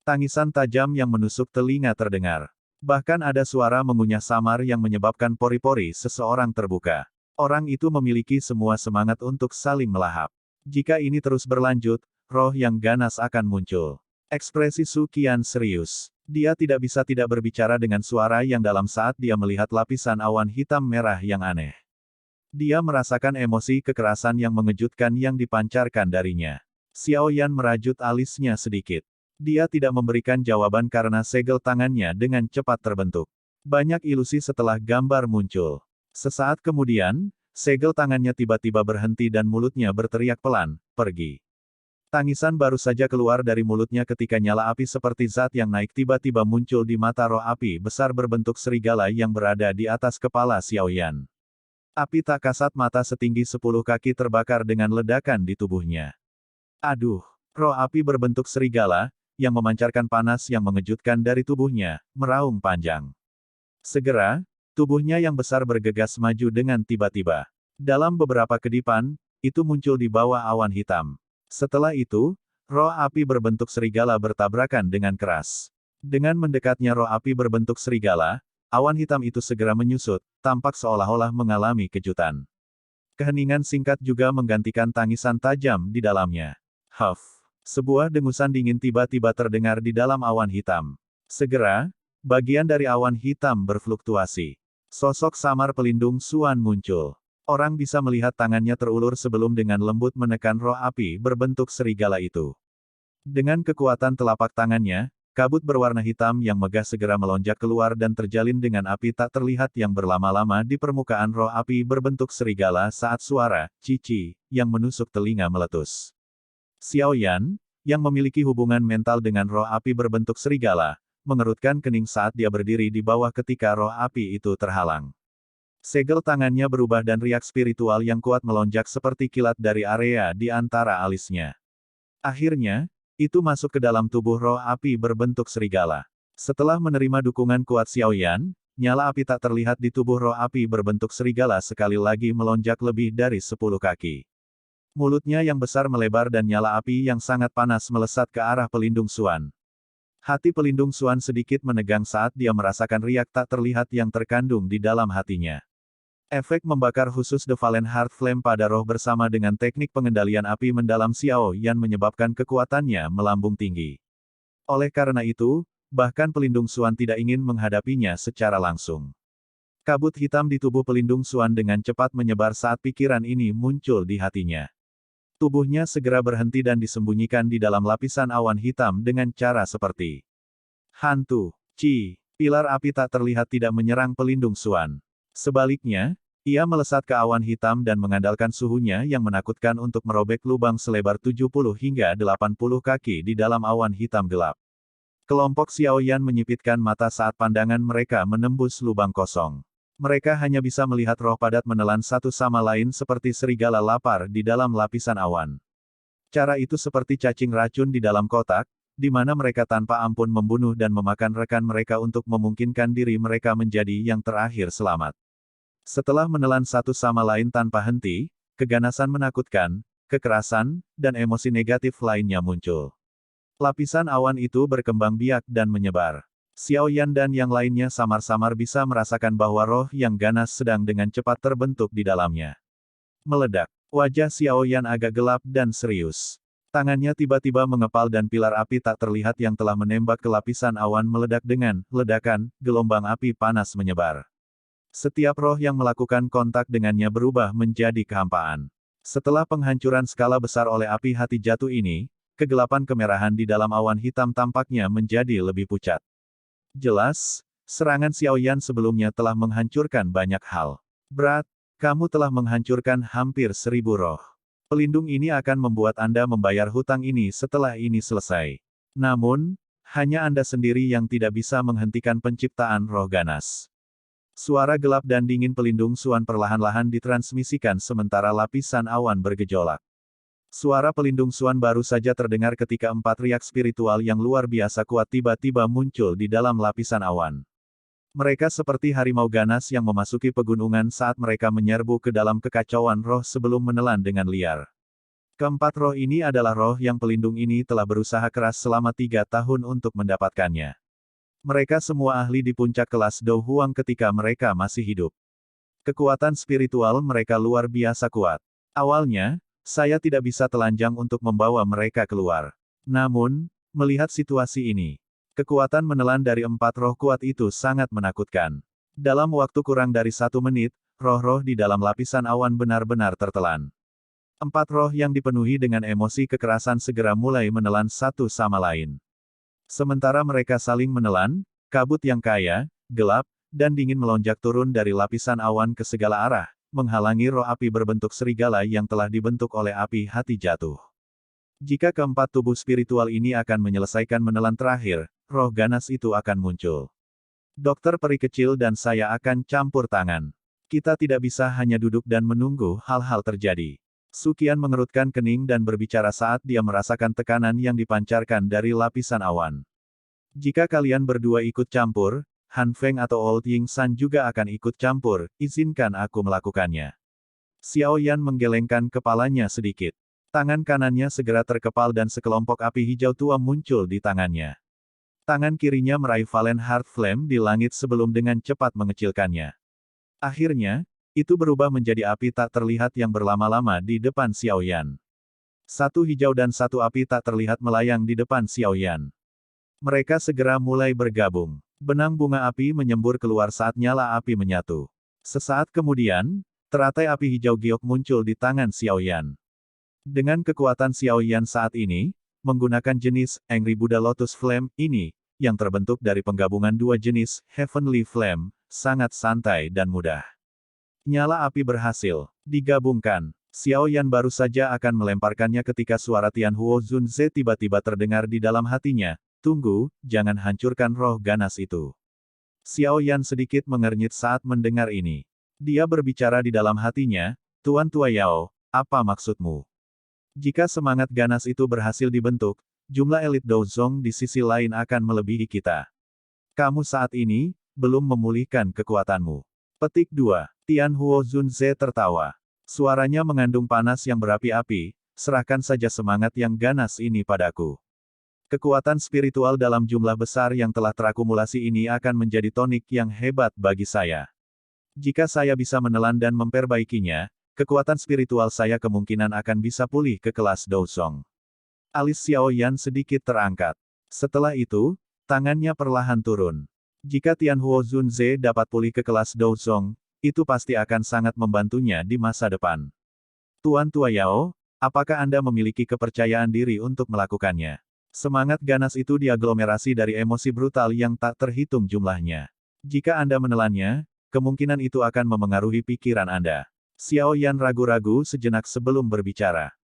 Tangisan tajam yang menusuk telinga terdengar. Bahkan ada suara mengunyah samar yang menyebabkan pori-pori seseorang terbuka. Orang itu memiliki semua semangat untuk saling melahap. Jika ini terus berlanjut, roh yang ganas akan muncul. Ekspresi Su Qian serius. Dia tidak bisa tidak berbicara dengan suara yang dalam saat dia melihat lapisan awan hitam merah yang aneh. Dia merasakan emosi kekerasan yang mengejutkan yang dipancarkan darinya. Xiao Yan merajut alisnya sedikit. Dia tidak memberikan jawaban karena segel tangannya dengan cepat terbentuk. Banyak ilusi setelah gambar muncul. Sesaat kemudian, segel tangannya tiba-tiba berhenti dan mulutnya berteriak pelan, "Pergi." Tangisan baru saja keluar dari mulutnya ketika nyala api seperti zat yang naik tiba-tiba muncul di mata roh api besar berbentuk serigala yang berada di atas kepala Xiao Yan. Api tak kasat mata setinggi 10 kaki terbakar dengan ledakan di tubuhnya. Aduh! Roh api berbentuk serigala, yang memancarkan panas yang mengejutkan dari tubuhnya, meraung panjang. Segera, tubuhnya yang besar bergegas maju dengan tiba-tiba. Dalam beberapa kedipan, itu muncul di bawah awan hitam. Setelah itu, roh api berbentuk serigala bertabrakan dengan keras. Dengan mendekatnya roh api berbentuk serigala, awan hitam itu segera menyusut, tampak seolah-olah mengalami kejutan. Keheningan singkat juga menggantikan tangisan tajam di dalamnya. Huff! Sebuah dengusan dingin tiba-tiba terdengar di dalam awan hitam. Segera, bagian dari awan hitam berfluktuasi. Sosok samar pelindung Suan muncul. Orang bisa melihat tangannya terulur sebelum dengan lembut menekan roh api berbentuk serigala itu. Dengan kekuatan telapak tangannya, kabut berwarna hitam yang megah segera melonjak keluar dan terjalin dengan api tak terlihat yang berlama-lama di permukaan roh api berbentuk serigala saat suara, "Cici," yang menusuk telinga meletus. Xiao Yan, yang memiliki hubungan mental dengan roh api berbentuk serigala, mengerutkan kening saat dia berdiri di bawah ketika roh api itu terhalang. Segel tangannya berubah dan riak spiritual yang kuat melonjak seperti kilat dari area di antara alisnya. Akhirnya, itu masuk ke dalam tubuh roh api berbentuk serigala. Setelah menerima dukungan kuat Xiao Yan, nyala api tak terlihat di tubuh roh api berbentuk serigala sekali lagi melonjak lebih dari 10 kaki. Mulutnya yang besar melebar dan nyala api yang sangat panas melesat ke arah pelindung Suan. Hati pelindung Suan sedikit menegang saat dia merasakan riak tak terlihat yang terkandung di dalam hatinya. Efek membakar khusus The Fallen Heart Flame pada roh bersama dengan teknik pengendalian api mendalam Xiao Yan menyebabkan kekuatannya melambung tinggi. Oleh karena itu, bahkan pelindung Suan tidak ingin menghadapinya secara langsung. Kabut hitam di tubuh pelindung Suan dengan cepat menyebar saat pikiran ini muncul di hatinya. Tubuhnya segera berhenti dan disembunyikan di dalam lapisan awan hitam dengan cara seperti hantu. Pilar api tak terlihat tidak menyerang pelindung Suan. Sebaliknya, ia melesat ke awan hitam dan mengandalkan suhunya yang menakutkan untuk merobek lubang selebar 70 hingga 80 kaki di dalam awan hitam gelap. Kelompok Xiao Yan menyipitkan mata saat pandangan mereka menembus lubang kosong. Mereka hanya bisa melihat roh padat menelan satu sama lain seperti serigala lapar di dalam lapisan awan. Cara itu seperti cacing racun di dalam kotak, di mana mereka tanpa ampun membunuh dan memakan rekan mereka untuk memungkinkan diri mereka menjadi yang terakhir selamat. Setelah menelan satu sama lain tanpa henti, keganasan menakutkan, kekerasan, dan emosi negatif lainnya muncul. Lapisan awan itu berkembang biak dan menyebar. Xiao Yan dan yang lainnya samar-samar bisa merasakan bahwa roh yang ganas sedang dengan cepat terbentuk di dalamnya. Meledak. Wajah Xiao Yan agak gelap dan serius. Tangannya tiba-tiba mengepal dan pilar api tak terlihat yang telah menembak ke lapisan awan meledak dengan ledakan, gelombang api panas menyebar. Setiap roh yang melakukan kontak dengannya berubah menjadi kehampaan. Setelah penghancuran skala besar oleh api hati jatuh ini, kegelapan kemerahan di dalam awan hitam tampaknya menjadi lebih pucat. Jelas, serangan Xiao Yan sebelumnya telah menghancurkan banyak hal. Berat, kamu telah menghancurkan hampir 1000 roh. Pelindung ini akan membuat Anda membayar hutang ini setelah ini selesai. Namun, hanya Anda sendiri yang tidak bisa menghentikan penciptaan roh ganas. Suara gelap dan dingin pelindung Suan perlahan-lahan ditransmisikan sementara lapisan awan bergejolak. Suara pelindung Suan baru saja terdengar ketika 4 riak spiritual yang luar biasa kuat tiba-tiba muncul di dalam lapisan awan. Mereka seperti harimau ganas yang memasuki pegunungan saat mereka menyerbu ke dalam kekacauan roh sebelum menelan dengan liar. Keempat roh ini adalah roh yang pelindung ini telah berusaha keras selama 3 tahun untuk mendapatkannya. Mereka semua ahli di puncak kelas Dou Huang ketika mereka masih hidup. Kekuatan spiritual mereka luar biasa kuat. Awalnya, saya tidak bisa telanjang untuk membawa mereka keluar. Namun, melihat situasi ini, kekuatan menelan dari 4 roh kuat itu sangat menakutkan. Dalam waktu kurang dari 1 menit, roh-roh di dalam lapisan awan benar-benar tertelan. 4 roh yang dipenuhi dengan emosi kekerasan segera mulai menelan satu sama lain. Sementara mereka saling menelan, kabut yang kaya, gelap, dan dingin melonjak turun dari lapisan awan ke segala arah, menghalangi roh api berbentuk serigala yang telah dibentuk oleh api hati jatuh. Jika keempat tubuh spiritual ini akan menyelesaikan menelan terakhir, roh ganas itu akan muncul. Dokter peri kecil dan saya akan campur tangan. Kita tidak bisa hanya duduk dan menunggu hal-hal terjadi. Suqian mengerutkan kening dan berbicara saat dia merasakan tekanan yang dipancarkan dari lapisan awan. Jika kalian berdua ikut campur, Han Feng atau Old Ying San juga akan ikut campur, izinkan aku melakukannya. Xiao Yan menggelengkan kepalanya sedikit. Tangan kanannya segera terkepal dan sekelompok api hijau tua muncul di tangannya. Tangan kirinya meraih Valen Heart Flame di langit sebelum dengan cepat mengecilkannya. Akhirnya, itu berubah menjadi api tak terlihat yang berlama-lama di depan Xiao Yan. Satu hijau dan satu api tak terlihat melayang di depan Xiao Yan. Mereka segera mulai bergabung. Benang bunga api menyembur keluar saat nyala api menyatu. Sesaat kemudian, teratai api hijau giok muncul di tangan Xiao Yan. Dengan kekuatan Xiao Yan saat ini, menggunakan jenis Angry Buddha Lotus Flame ini, yang terbentuk dari penggabungan 2 jenis Heavenly Flame, sangat santai dan mudah. Nyala api berhasil digabungkan. Xiao Yan baru saja akan melemparkannya ketika suara Tian Huo Zun Ze tiba-tiba terdengar di dalam hatinya. Tunggu, jangan hancurkan roh ganas itu. Xiao Yan sedikit mengernyit saat mendengar ini. Dia berbicara di dalam hatinya, Tuan Tua Yao, apa maksudmu? Jika semangat ganas itu berhasil dibentuk, jumlah elit Douzong di sisi lain akan melebihi kita. Kamu saat ini, belum memulihkan kekuatanmu. Petik 2. Tian Huo Zun Ze tertawa. Suaranya mengandung panas yang berapi-api, serahkan saja semangat yang ganas ini padaku. Kekuatan spiritual dalam jumlah besar yang telah terakumulasi ini akan menjadi tonik yang hebat bagi saya. Jika saya bisa menelan dan memperbaikinya, kekuatan spiritual saya kemungkinan akan bisa pulih ke kelas Douzong. Alis Xiao Yan sedikit terangkat. Setelah itu, tangannya perlahan turun. Jika Tian Huo Zun Ze dapat pulih ke kelas Douzong, itu pasti akan sangat membantunya di masa depan. Tuan Tua Yao, apakah Anda memiliki kepercayaan diri untuk melakukannya? Semangat ganas itu diaglomerasi dari emosi brutal yang tak terhitung jumlahnya. Jika Anda menelannya, kemungkinan itu akan memengaruhi pikiran Anda. Xiao Yan ragu-ragu sejenak sebelum berbicara.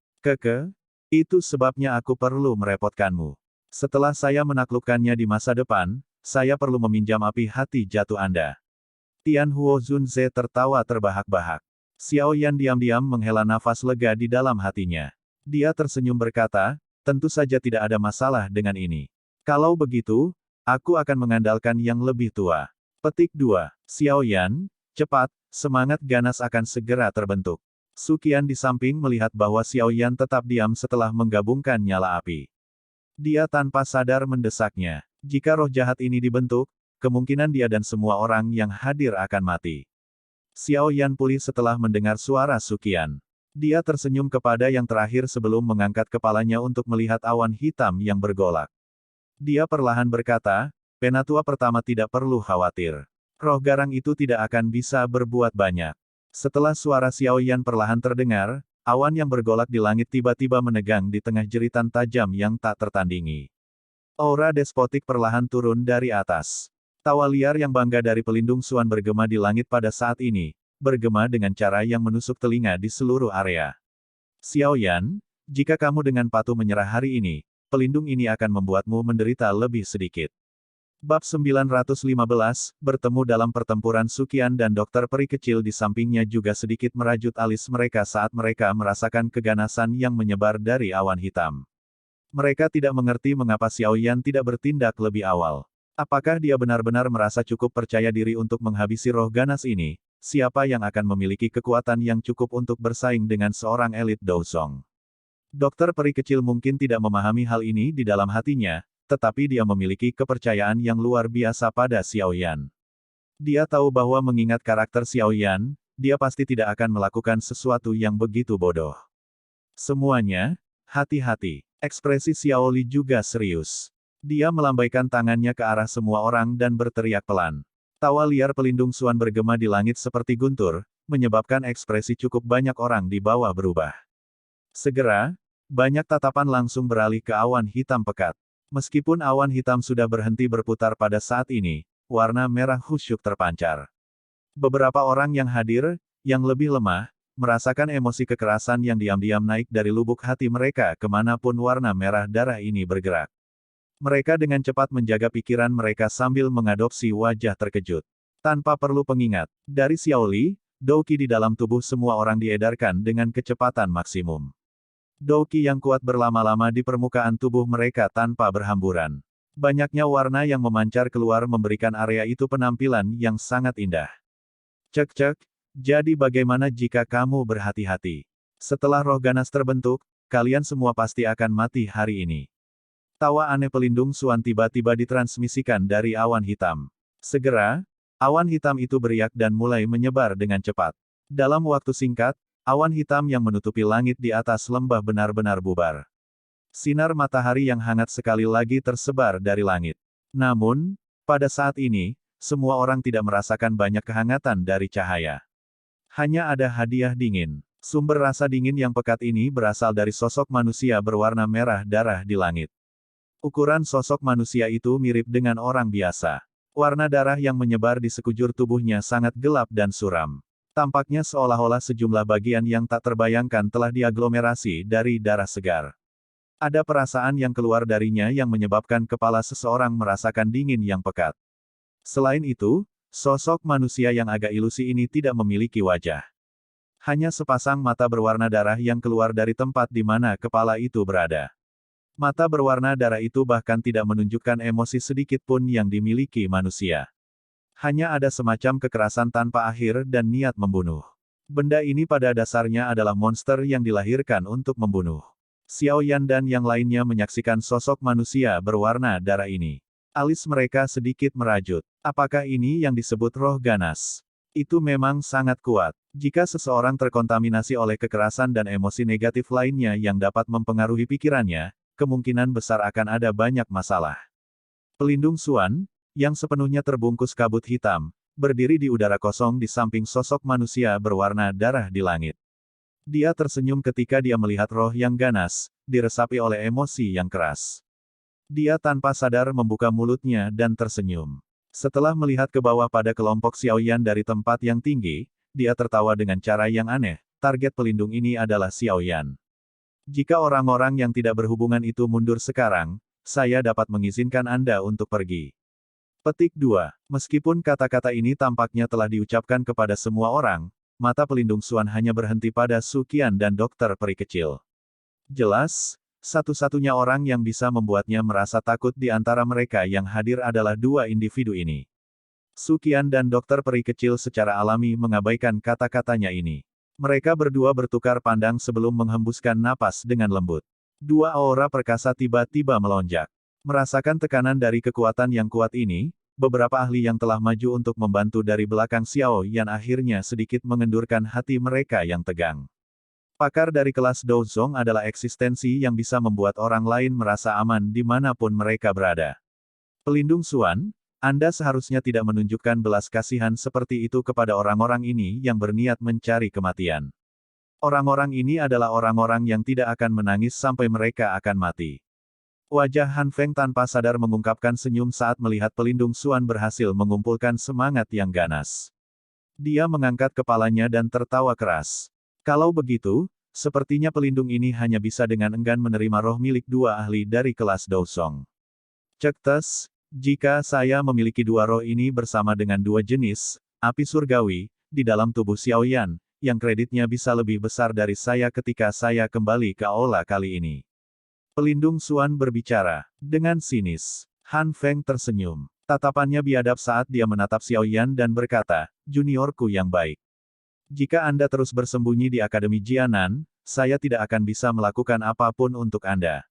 Itu sebabnya aku perlu merepotkanmu. Setelah saya menaklukkannya di masa depan, saya perlu meminjam api hati jatuh Anda. Tian Huo Zun Ze tertawa terbahak-bahak. Xiao Yan diam-diam menghela nafas lega di dalam hatinya. Dia tersenyum berkata, tentu saja tidak ada masalah dengan ini. Kalau begitu, aku akan mengandalkan yang lebih tua. Petik 2. Xiao Yan, cepat, semangat ganas akan segera terbentuk. Suqian di samping melihat bahwa Xiao Yan tetap diam setelah menggabungkan nyala api. Dia tanpa sadar mendesaknya. Jika roh jahat ini dibentuk, kemungkinan dia dan semua orang yang hadir akan mati. Xiao Yan pulih setelah mendengar suara Suqian. Dia tersenyum kepada yang terakhir sebelum mengangkat kepalanya untuk melihat awan hitam yang bergolak. Dia perlahan berkata, Penatua pertama tidak perlu khawatir. Roh garang itu tidak akan bisa berbuat banyak. Setelah suara Xiao Yan perlahan terdengar, awan yang bergolak di langit tiba-tiba menegang di tengah jeritan tajam yang tak tertandingi. Aura despotik perlahan turun dari atas. Tawa liar yang bangga dari pelindung Suan bergema di langit pada saat ini, bergema dengan cara yang menusuk telinga di seluruh area. Xiao Yan, jika kamu dengan patuh menyerah hari ini, pelindung ini akan membuatmu menderita lebih sedikit. Bab 915, bertemu dalam pertempuran. Suqian dan dokter peri kecil di sampingnya juga sedikit merajut alis mereka saat mereka merasakan keganasan yang menyebar dari awan hitam. Mereka tidak mengerti mengapa Xiao Yan tidak bertindak lebih awal. Apakah dia benar-benar merasa cukup percaya diri untuk menghabisi roh ganas ini? Siapa yang akan memiliki kekuatan yang cukup untuk bersaing dengan seorang elit Douzong? Dokter peri kecil mungkin tidak memahami hal ini di dalam hatinya, tetapi dia memiliki kepercayaan yang luar biasa pada Xiao Yan. Dia tahu bahwa mengingat karakter Xiao Yan, dia pasti tidak akan melakukan sesuatu yang begitu bodoh. Semuanya, hati-hati. Ekspresi Xiao Li juga serius. Dia melambaikan tangannya ke arah semua orang dan berteriak pelan. Tawa liar pelindung Suan bergema di langit seperti guntur, menyebabkan ekspresi cukup banyak orang di bawah berubah. Segera, banyak tatapan langsung beralih ke awan hitam pekat. Meskipun awan hitam sudah berhenti berputar pada saat ini, warna merah khusyuk terpancar. Beberapa orang yang hadir, yang lebih lemah, merasakan emosi kekerasan yang diam-diam naik dari lubuk hati mereka kemanapun warna merah darah ini bergerak. Mereka dengan cepat menjaga pikiran mereka sambil mengadopsi wajah terkejut. Tanpa perlu pengingat, dari Xiao Li, Douqi di dalam tubuh semua orang diedarkan dengan kecepatan maksimum. Douqi yang kuat berlama-lama di permukaan tubuh mereka tanpa berhamburan. Banyaknya warna yang memancar keluar memberikan area itu penampilan yang sangat indah. Cek-cek. Jadi bagaimana jika kamu berhati-hati? Setelah roh ganas terbentuk, kalian semua pasti akan mati hari ini. Tawa aneh pelindung Suan tiba-tiba ditransmisikan dari awan hitam. Segera, awan hitam itu beriak dan mulai menyebar dengan cepat. Dalam waktu singkat, awan hitam yang menutupi langit di atas lembah benar-benar bubar. Sinar matahari yang hangat sekali lagi tersebar dari langit. Namun, pada saat ini, semua orang tidak merasakan banyak kehangatan dari cahaya. Hanya ada hadiah dingin. Sumber rasa dingin yang pekat ini berasal dari sosok manusia berwarna merah darah di langit. Ukuran sosok manusia itu mirip dengan orang biasa. Warna darah yang menyebar di sekujur tubuhnya sangat gelap dan suram. Tampaknya seolah-olah sejumlah bagian yang tak terbayangkan telah diaglomerasi dari darah segar. Ada perasaan yang keluar darinya yang menyebabkan kepala seseorang merasakan dingin yang pekat. Selain itu, sosok manusia yang agak ilusi ini tidak memiliki wajah. Hanya sepasang mata berwarna darah yang keluar dari tempat di mana kepala itu berada. Mata berwarna darah itu bahkan tidak menunjukkan emosi sedikit pun yang dimiliki manusia. Hanya ada semacam kekerasan tanpa akhir dan niat membunuh. Benda ini pada dasarnya adalah monster yang dilahirkan untuk membunuh. Xiao Yan dan yang lainnya menyaksikan sosok manusia berwarna darah ini. Alis mereka sedikit merajut. Apakah ini yang disebut roh ganas? Itu memang sangat kuat. Jika seseorang terkontaminasi oleh kekerasan dan emosi negatif lainnya yang dapat mempengaruhi pikirannya, kemungkinan besar akan ada banyak masalah. Pelindung Suan, yang sepenuhnya terbungkus kabut hitam, berdiri di udara kosong di samping sosok manusia berwarna darah di langit. Dia tersenyum ketika dia melihat roh yang ganas, diresapi oleh emosi yang keras. Dia tanpa sadar membuka mulutnya dan tersenyum. Setelah melihat ke bawah pada kelompok Xiaoyan dari tempat yang tinggi, dia tertawa dengan cara yang aneh. Target pelindung ini adalah Xiaoyan. Jika orang-orang yang tidak berhubungan itu mundur sekarang, saya dapat mengizinkan Anda untuk pergi. Petik 2. Meskipun kata-kata ini tampaknya telah diucapkan kepada semua orang, mata pelindung Suan hanya berhenti pada Su Qian dan dokter peri kecil. Jelas, satu-satunya orang yang bisa membuatnya merasa takut di antara mereka yang hadir adalah dua individu ini. Su Qian dan dokter peri kecil secara alami mengabaikan kata-katanya ini. Mereka berdua bertukar pandang sebelum menghembuskan napas dengan lembut. Dua aura perkasa tiba-tiba melonjak. Merasakan tekanan dari kekuatan yang kuat ini, beberapa ahli yang telah maju untuk membantu dari belakang Xiao Yan akhirnya sedikit mengendurkan hati mereka yang tegang. Pakar dari kelas Douzong adalah eksistensi yang bisa membuat orang lain merasa aman dimanapun mereka berada. Pelindung Suan, Anda seharusnya tidak menunjukkan belas kasihan seperti itu kepada orang-orang ini yang berniat mencari kematian. Orang-orang ini adalah orang-orang yang tidak akan menangis sampai mereka akan mati. Wajah Han Feng tanpa sadar mengungkapkan senyum saat melihat pelindung Suan berhasil mengumpulkan semangat yang ganas. Dia mengangkat kepalanya dan tertawa keras. Kalau begitu, sepertinya pelindung ini hanya bisa dengan enggan menerima roh milik dua ahli dari kelas Douzong. Cek tes, jika saya memiliki dua roh ini bersama dengan dua jenis, api surgawi, di dalam tubuh Xiaoyan, yang kreditnya bisa lebih besar dari saya ketika saya kembali ke aula kali ini. Pelindung Suan berbicara, dengan sinis. Han Feng tersenyum. Tatapannya biadab saat dia menatap Xiaoyan dan berkata, juniorku yang baik. Jika Anda terus bersembunyi di Akademi Jianan, saya tidak akan bisa melakukan apapun untuk Anda.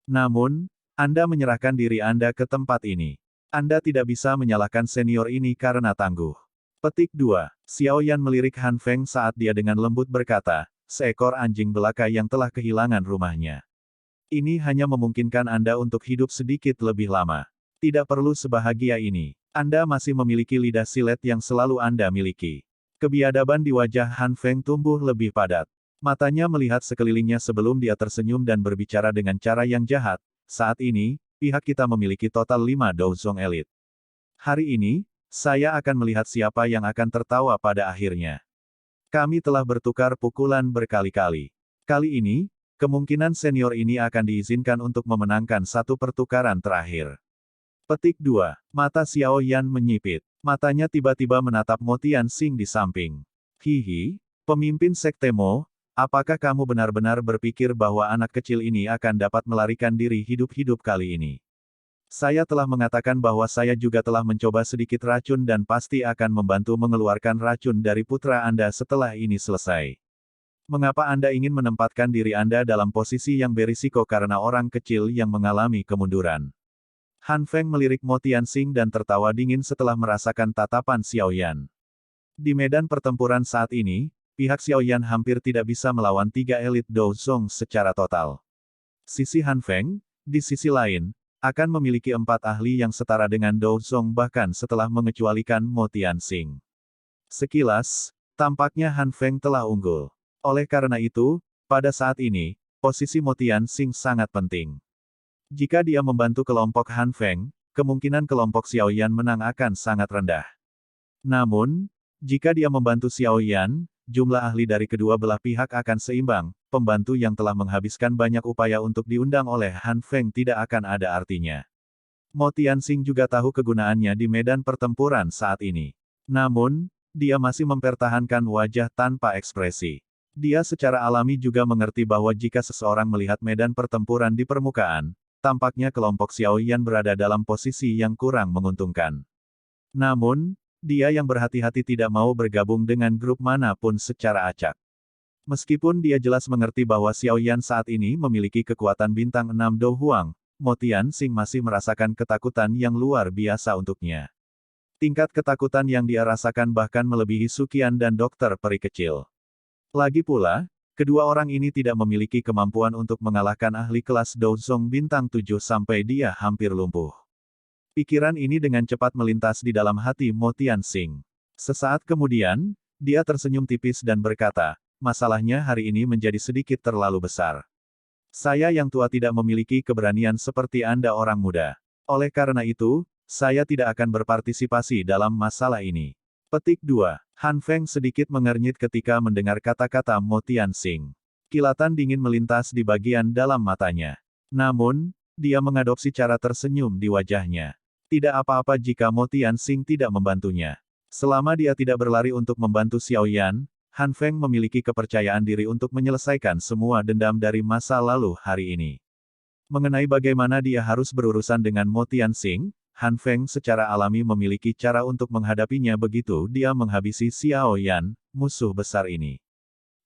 Namun, Anda menyerahkan diri Anda ke tempat ini. Anda tidak bisa menyalahkan senior ini karena tangguh. Petik 2. Xiaoyan melirik Han Feng saat dia dengan lembut berkata, seekor anjing belaka yang telah kehilangan rumahnya. Ini hanya memungkinkan Anda untuk hidup sedikit lebih lama. Tidak perlu sebahagia ini. Anda masih memiliki lidah silet yang selalu Anda miliki. Kebiadaban di wajah Han Feng tumbuh lebih padat. Matanya melihat sekelilingnya sebelum dia tersenyum dan berbicara dengan cara yang jahat. Saat ini, pihak kita memiliki total 5 Douzong Elite. Hari ini, saya akan melihat siapa yang akan tertawa pada akhirnya. Kami telah bertukar pukulan berkali-kali. Kali ini, kemungkinan senior ini akan diizinkan untuk memenangkan satu pertukaran terakhir. Petik 2. Mata Xiao Yan menyipit. Matanya tiba-tiba menatap Mo Tianxing di samping. Hihi, pemimpin Sekte Mo, apakah kamu benar-benar berpikir bahwa anak kecil ini akan dapat melarikan diri hidup-hidup kali ini? Saya telah mengatakan bahwa saya juga telah mencoba sedikit racun dan pasti akan membantu mengeluarkan racun dari putra Anda setelah ini selesai. Mengapa Anda ingin menempatkan diri Anda dalam posisi yang berisiko karena orang kecil yang mengalami kemunduran? Han Feng melirik Mo Tianxing dan tertawa dingin setelah merasakan tatapan Xiao Yan. Di medan pertempuran saat ini, pihak Xiao Yan hampir tidak bisa melawan 3 elit Douzong secara total. Sisi Han Feng, di sisi lain, akan memiliki 4 ahli yang setara dengan Douzong bahkan setelah mengecualikan Mo Tianxing. Sekilas, tampaknya Han Feng telah unggul. Oleh karena itu, pada saat ini, posisi Mo Tianxing sangat penting. Jika dia membantu kelompok Han Feng, kemungkinan kelompok Xiao Yan menang akan sangat rendah. Namun, jika dia membantu Xiao Yan, jumlah ahli dari kedua belah pihak akan seimbang, pembantu yang telah menghabiskan banyak upaya untuk diundang oleh Han Feng tidak akan ada artinya. Mo Tianxing juga tahu kegunaannya di medan pertempuran saat ini. Namun, dia masih mempertahankan wajah tanpa ekspresi. Dia secara alami juga mengerti bahwa jika seseorang melihat medan pertempuran di permukaan, tampaknya kelompok Xiao Yan berada dalam posisi yang kurang menguntungkan. Namun, dia yang berhati-hati tidak mau bergabung dengan grup manapun secara acak. Meskipun dia jelas mengerti bahwa Xiao Yan saat ini memiliki kekuatan bintang 6 Do Huang, Mo Tianxing masih merasakan ketakutan yang luar biasa untuknya. Tingkat ketakutan yang dia rasakan bahkan melebihi Suqian dan dokter peri kecil. Lagi pula, kedua orang ini tidak memiliki kemampuan untuk mengalahkan ahli kelas Douzong bintang 7 sampai dia hampir lumpuh. Pikiran ini dengan cepat melintas di dalam hati Mo Tianxing. Sesaat kemudian, dia tersenyum tipis dan berkata, masalahnya hari ini menjadi sedikit terlalu besar. Saya yang tua tidak memiliki keberanian seperti Anda orang muda. Oleh karena itu, saya tidak akan berpartisipasi dalam masalah ini. Petik 2. Han Feng sedikit mengernyit ketika mendengar kata-kata Mo Tianxing. Kilatan dingin melintas di bagian dalam matanya. Namun, dia mengadopsi cara tersenyum di wajahnya. Tidak apa-apa jika Mo Tianxing tidak membantunya. Selama dia tidak berlari untuk membantu Xiao Yan, Han Feng memiliki kepercayaan diri untuk menyelesaikan semua dendam dari masa lalu hari ini. Mengenai bagaimana dia harus berurusan dengan Mo Tianxing, Han Feng secara alami memiliki cara untuk menghadapinya begitu dia menghabisi Xiao Yan, musuh besar ini.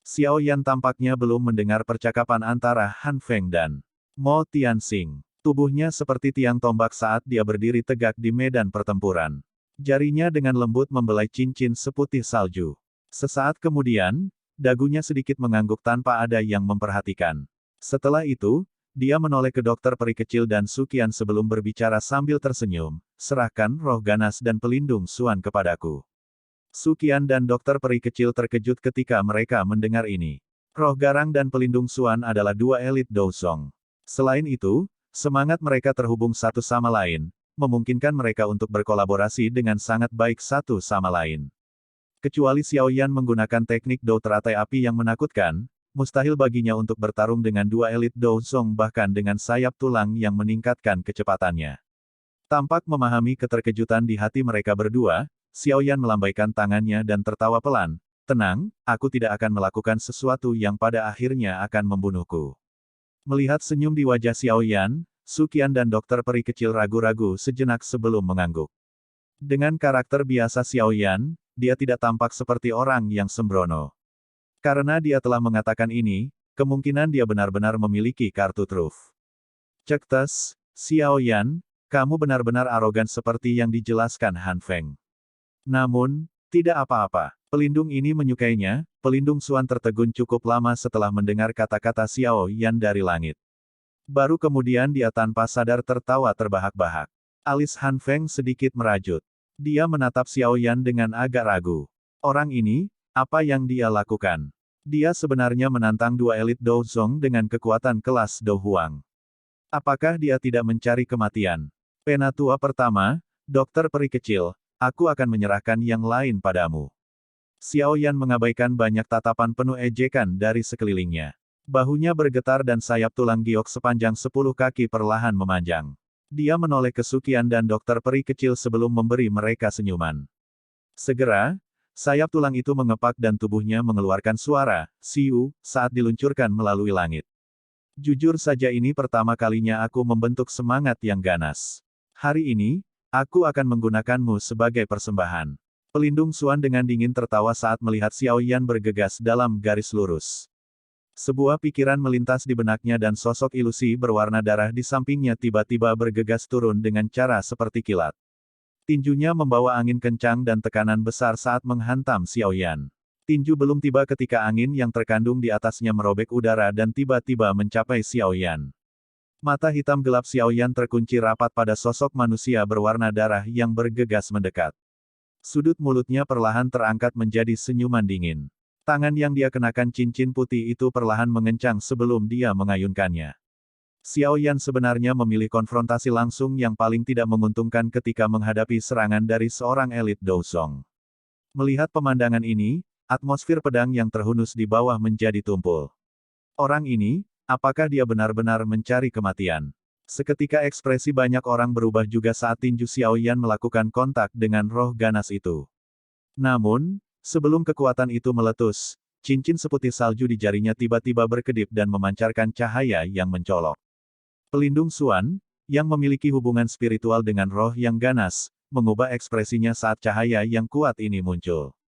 Xiao Yan tampaknya belum mendengar percakapan antara Han Feng dan Mo Tianxing. Tubuhnya seperti tiang tombak saat dia berdiri tegak di medan pertempuran. Jarinya dengan lembut membelai cincin seputih salju. Sesaat kemudian, dagunya sedikit mengangguk tanpa ada yang memperhatikan. Setelah itu, dia menoleh ke dokter peri kecil dan Suqian sebelum berbicara sambil tersenyum, serahkan roh ganas dan pelindung Suan kepadaku. Suqian dan dokter peri kecil terkejut ketika mereka mendengar ini. Roh garang dan pelindung Suan adalah 2 elit Douzong. Selain itu, semangat mereka terhubung satu sama lain, memungkinkan mereka untuk berkolaborasi dengan sangat baik satu sama lain. Kecuali Xiao Yan menggunakan teknik Dou teratai api yang menakutkan, mustahil baginya untuk bertarung dengan 2 elit Douzong bahkan dengan sayap tulang yang meningkatkan kecepatannya. Tampak memahami keterkejutan di hati mereka berdua, Xiao Yan melambaikan tangannya dan tertawa pelan, tenang, aku tidak akan melakukan sesuatu yang pada akhirnya akan membunuhku. Melihat senyum di wajah Xiao Yan, Suqian dan dokter peri kecil ragu-ragu sejenak sebelum mengangguk. Dengan karakter biasa Xiao Yan, dia tidak tampak seperti orang yang sembrono. Karena dia telah mengatakan ini, kemungkinan dia benar-benar memiliki kartu truf. Cek tes, Xiao Yan, kamu benar-benar arogan seperti yang dijelaskan Han Feng. Namun, tidak apa-apa, pelindung ini menyukainya, pelindung Xuan tertegun cukup lama setelah mendengar kata-kata Xiao Yan dari langit. Baru kemudian dia tanpa sadar tertawa terbahak-bahak. Alis Han Feng sedikit merajut. Dia menatap Xiao Yan dengan agak ragu. Orang ini, apa yang dia lakukan? Dia sebenarnya menantang dua elit Dou Zong dengan kekuatan kelas Dou Huang. Apakah dia tidak mencari kematian? Penatua pertama, dokter peri kecil, aku akan menyerahkan yang lain padamu. Xiao Yan mengabaikan banyak tatapan penuh ejekan dari sekelilingnya. Bahunya bergetar dan sayap tulang giok sepanjang 10 kaki perlahan memanjang. Dia menoleh ke Suqian dan dokter peri kecil sebelum memberi mereka senyuman. Segera, sayap tulang itu mengepak dan tubuhnya mengeluarkan suara, siu, saat diluncurkan melalui langit. Jujur saja ini pertama kalinya aku membentuk semangat yang ganas. Hari ini, aku akan menggunakanmu sebagai persembahan. Pelindung Xuan dengan dingin tertawa saat melihat Xiao Yan bergegas dalam garis lurus. Sebuah pikiran melintas di benaknya dan sosok ilusi berwarna darah di sampingnya tiba-tiba bergegas turun dengan cara seperti kilat. Tinjunya membawa angin kencang dan tekanan besar saat menghantam Xiao Yan. Tinju belum tiba ketika angin yang terkandung di atasnya merobek udara dan tiba-tiba mencapai Xiao Yan. Mata hitam gelap Xiao Yan terkunci rapat pada sosok manusia berwarna darah yang bergegas mendekat. Sudut mulutnya perlahan terangkat menjadi senyuman dingin. Tangan yang dia kenakan cincin putih itu perlahan mengencang sebelum dia mengayunkannya. Xiao Yan sebenarnya memilih konfrontasi langsung yang paling tidak menguntungkan ketika menghadapi serangan dari seorang elit Dou Zong. Melihat pemandangan ini, atmosfer pedang yang terhunus di bawah menjadi tumpul. Orang ini, apakah dia benar-benar mencari kematian? Seketika ekspresi banyak orang berubah juga saat tinju Xiao Yan melakukan kontak dengan roh ganas itu. Namun, sebelum kekuatan itu meletus, cincin seputih salju di jarinya tiba-tiba berkedip dan memancarkan cahaya yang mencolok. Pelindung Xuan, yang memiliki hubungan spiritual dengan roh yang ganas, mengubah ekspresinya saat cahaya yang kuat ini muncul.